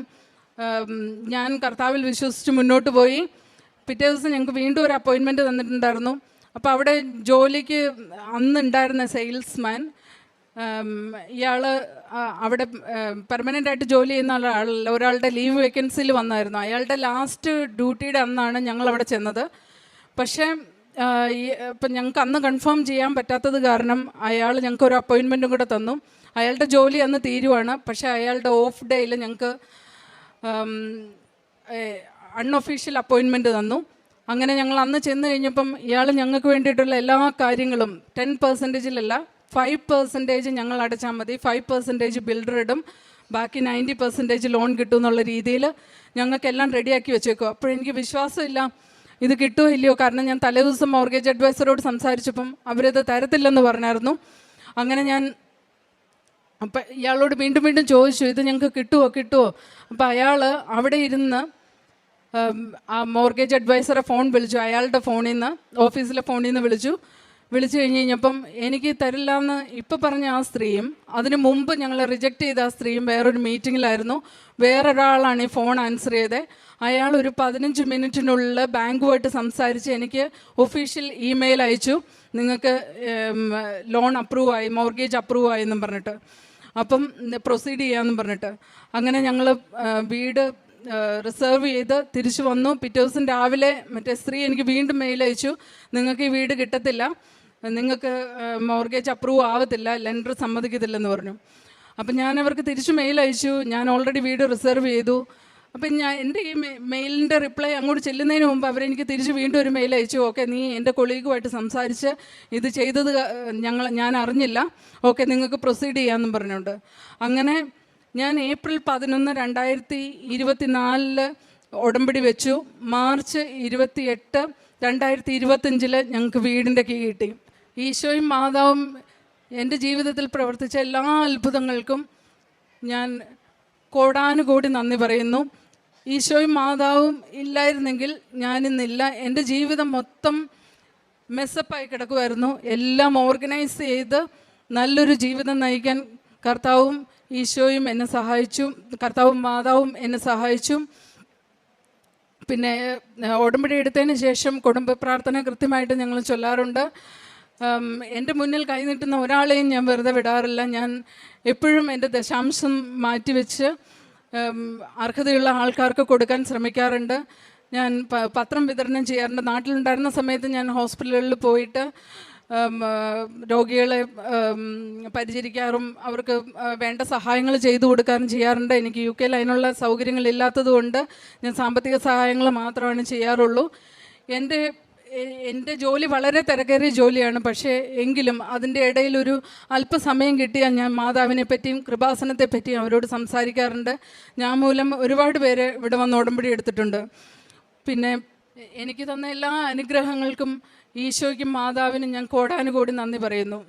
ഞാൻ കർത്താവിൽ വിശ്വസിച്ച് മുന്നോട്ട് പോയി. പിറ്റേ ദിവസം ഞങ്ങൾക്ക് വീണ്ടും ഒരു അപ്പോയിൻമെൻറ്റ് തന്നിട്ടുണ്ടായിരുന്നു. അപ്പോൾ അവിടെ ജോലിക്ക് അന്നുണ്ടായിരുന്ന സെയിൽസ്മാൻ, ഇയാൾ അവിടെ പെർമനൻ്റ് ആയിട്ട് ജോലി ചെയ്യുന്ന ഒരാളുടെ ലീവ് വേക്കൻസിയിൽ വന്നായിരുന്നു. അയാളുടെ ലാസ്റ്റ് ഡ്യൂട്ടിയുടെ അന്നാണ് ഞങ്ങളവിടെ ചെന്നത്. പക്ഷേ ഇപ്പം ഞങ്ങൾക്ക് അന്ന് കൺഫേം ചെയ്യാൻ പറ്റാത്തത് കാരണം അയാൾ ഞങ്ങൾക്ക് ഒരു അപ്പോയിൻമെൻറ്റും കൂടെ തന്നു. അയാളുടെ ജോലി അന്ന് തീരുവാണ്. പക്ഷേ അയാളുടെ ഓഫ് ഡേയിൽ ഞങ്ങൾക്ക് അൺഒഫീഷ്യൽ അപ്പോയിൻമെൻറ്റ് തന്നു. അങ്ങനെ ഞങ്ങൾ അന്ന് ചെന്ന് കഴിഞ്ഞപ്പം ഇയാൾ ഞങ്ങൾക്ക് വേണ്ടിയിട്ടുള്ള എല്ലാ കാര്യങ്ങളും 10%-ല്ല 5% ഞങ്ങൾ അടച്ചാൽ മതി, 5% ബിൽഡർ ഇടും, ബാക്കി 90% ലോൺ കിട്ടും എന്നുള്ള രീതിയിൽ ഞങ്ങൾക്കെല്ലാം റെഡിയാക്കി വെച്ചേക്കും. അപ്പോഴെനിക്ക് വിശ്വാസമില്ല ഇത് കിട്ടുമോ ഇല്ലയോ. കാരണം ഞാൻ തലേദിവസം മോർഗേജ് അഡ്വൈസറോട് സംസാരിച്ചപ്പം അവരത് തരത്തില്ലെന്ന് പറഞ്ഞായിരുന്നു. അങ്ങനെ ഞാൻ അപ്പം ഇയാളോട് വീണ്ടും ചോദിച്ചു, ഇത് ഞങ്ങൾക്ക് കിട്ടുമോ. അപ്പം അയാൾ അവിടെ ഇരുന്ന് ആ മോർഗേജ് അഡ്വൈസറെ ഫോൺ വിളിച്ചു. അയാളുടെ ഫോണിൽ നിന്ന്, ഓഫീസിലെ ഫോണിൽ നിന്ന് വിളിച്ചു കഴിഞ്ഞപ്പം എനിക്ക് തരില്ല എന്ന് ഇപ്പം പറഞ്ഞ ആ സ്ത്രീയും അതിന് മുമ്പ് ഞങ്ങൾ റിജക്റ്റ് ചെയ്ത ആ സ്ത്രീയും വേറൊരു മീറ്റിങ്ങിലായിരുന്നു. വേറൊരാളാണ് ഈ ഫോൺ ആൻസർ ചെയ്തത്. അയാൾ ഒരു 15 മിനിറ്റിനുള്ളിൽ ബാങ്കുമായിട്ട് സംസാരിച്ച് എനിക്ക് ഒഫീഷ്യൽ ഇമെയിൽ അയച്ചു, നിങ്ങൾക്ക് ലോൺ അപ്രൂവ് ആയി, മോർഗേജ് അപ്രൂവ് ആയി എന്നും പറഞ്ഞിട്ട്, അപ്പം പ്രൊസീഡ് ചെയ്യാമെന്നും പറഞ്ഞിട്ട്. അങ്ങനെ ഞങ്ങൾ വീട് റിസർവ് ചെയ്ത് തിരിച്ചു വന്നു. പിറ്റേ ദിവസം രാവിലെ മറ്റേ സ്ത്രീ എനിക്ക് വീണ്ടും മെയിൽ അയച്ചു, നിങ്ങൾക്ക് ഈ വീട് കിട്ടത്തില്ല, നിങ്ങൾക്ക് മോർഗേജ് അപ്രൂവ് ആവത്തില്ല, ലെൻഡർ സമ്മതിക്കത്തില്ലെന്ന് പറഞ്ഞു. അപ്പം ഞാൻ അവർക്ക് തിരിച്ചു മെയിൽ അയച്ചു, ഞാൻ ഓൾറെഡി വീട് റിസർവ് ചെയ്തു. അപ്പം എൻ്റെ ഈ മെയിലിൻ്റെ റിപ്ലൈ അങ്ങോട്ട് ചെല്ലുന്നതിന് മുമ്പ് അവരെനിക്ക് തിരിച്ച് വീണ്ടും ഒരു മെയിൽ അയച്ചു, ഓക്കെ നീ എൻ്റെ കൊളീഗുമായിട്ട് സംസാരിച്ച് ഇത് ചെയ്തത് ഞാൻ അറിഞ്ഞില്ല, ഓക്കെ നിങ്ങൾക്ക് പ്രൊസീഡ് ചെയ്യാമെന്നും പറഞ്ഞുകൊണ്ട്. അങ്ങനെ ഞാൻ ഏപ്രിൽ 11, 2024 ഉടമ്പടി വെച്ചു. മാർച്ച് 28, 2025 ഞങ്ങൾക്ക് വീടിൻ്റെ കീ കിട്ടി. ഈശോയും മാതാവും എൻ്റെ ജീവിതത്തിൽ പ്രവർത്തിച്ച എല്ലാ അത്ഭുതങ്ങൾക്കും ഞാൻ കോടാനുകോടി നന്ദി പറയുന്നു. ഈശോയും മാതാവും ഇല്ലായിരുന്നെങ്കിൽ ഞാനിന്നില്ല. എൻ്റെ ജീവിതം മൊത്തം മെസ്സപ്പായി കിടക്കുമായിരുന്നു. എല്ലാം ഓർഗനൈസ് ചെയ്ത് നല്ലൊരു ജീവിതം നയിക്കാൻ കർത്താവും ഈശോയും എന്നെ സഹായിച്ചു, കർത്താവും മാതാവും എന്നെ സഹായിച്ചു. പിന്നെ ഉടമ്പടി എടുത്തതിന് ശേഷം കുടുംബ പ്രാർത്ഥന കൃത്യമായിട്ട് ഞങ്ങൾ ചൊല്ലാറുണ്ട്. എൻ്റെ മുന്നിൽ കൈനീട്ടുന്ന ഒരാളെയും ഞാൻ വെറുതെ വിടാറില്ല. ഞാൻ എപ്പോഴും എൻ്റെ ദശാംശം മാറ്റിവെച്ച് അർഹതയുള്ള ആൾക്കാർക്ക് കൊടുക്കാൻ ശ്രമിക്കാറുണ്ട്. ഞാൻ പത്രം വിതരണം ചെയ്യാറുണ്ട്. നാട്ടിലുണ്ടായിരുന്ന സമയത്ത് ഞാൻ ഹോസ്പിറ്റലുകളിൽ പോയിട്ട് രോഗികളെ പരിചരിക്കാറും അവർക്ക് വേണ്ട സഹായങ്ങൾ ചെയ്തു കൊടുക്കാനും ചെയ്യാറുണ്ട്. എനിക്ക് UK അതിനുള്ള സൗകര്യങ്ങളില്ലാത്തത് കൊണ്ട് ഞാൻ സാമ്പത്തിക സഹായങ്ങൾ മാത്രമാണ് ചെയ്യാറുള്ളൂ. എൻ്റെ ജോലി വളരെ തിരക്കേറിയ ജോലിയാണ്. പക്ഷേ എങ്കിലും അതിൻ്റെ ഇടയിലൊരു അല്പസമയം കിട്ടിയാൽ ഞാൻ മാതാവിനെ പറ്റിയും കൃപാസനത്തെ പറ്റിയും അവരോട് സംസാരിക്കാറുണ്ട്. ഞാൻ മൂലം ഒരുപാട് പേര് ഇവിടെ വന്ന് ഉടമ്പടി എടുത്തിട്ടുണ്ട്. പിന്നെ എനിക്ക് തന്ന എല്ലാ അനുഗ്രഹങ്ങൾക്കും ഈശോയ്ക്കും മാതാവിനും ഞാൻ കോടാനുകോടി നന്ദി പറയുന്നു.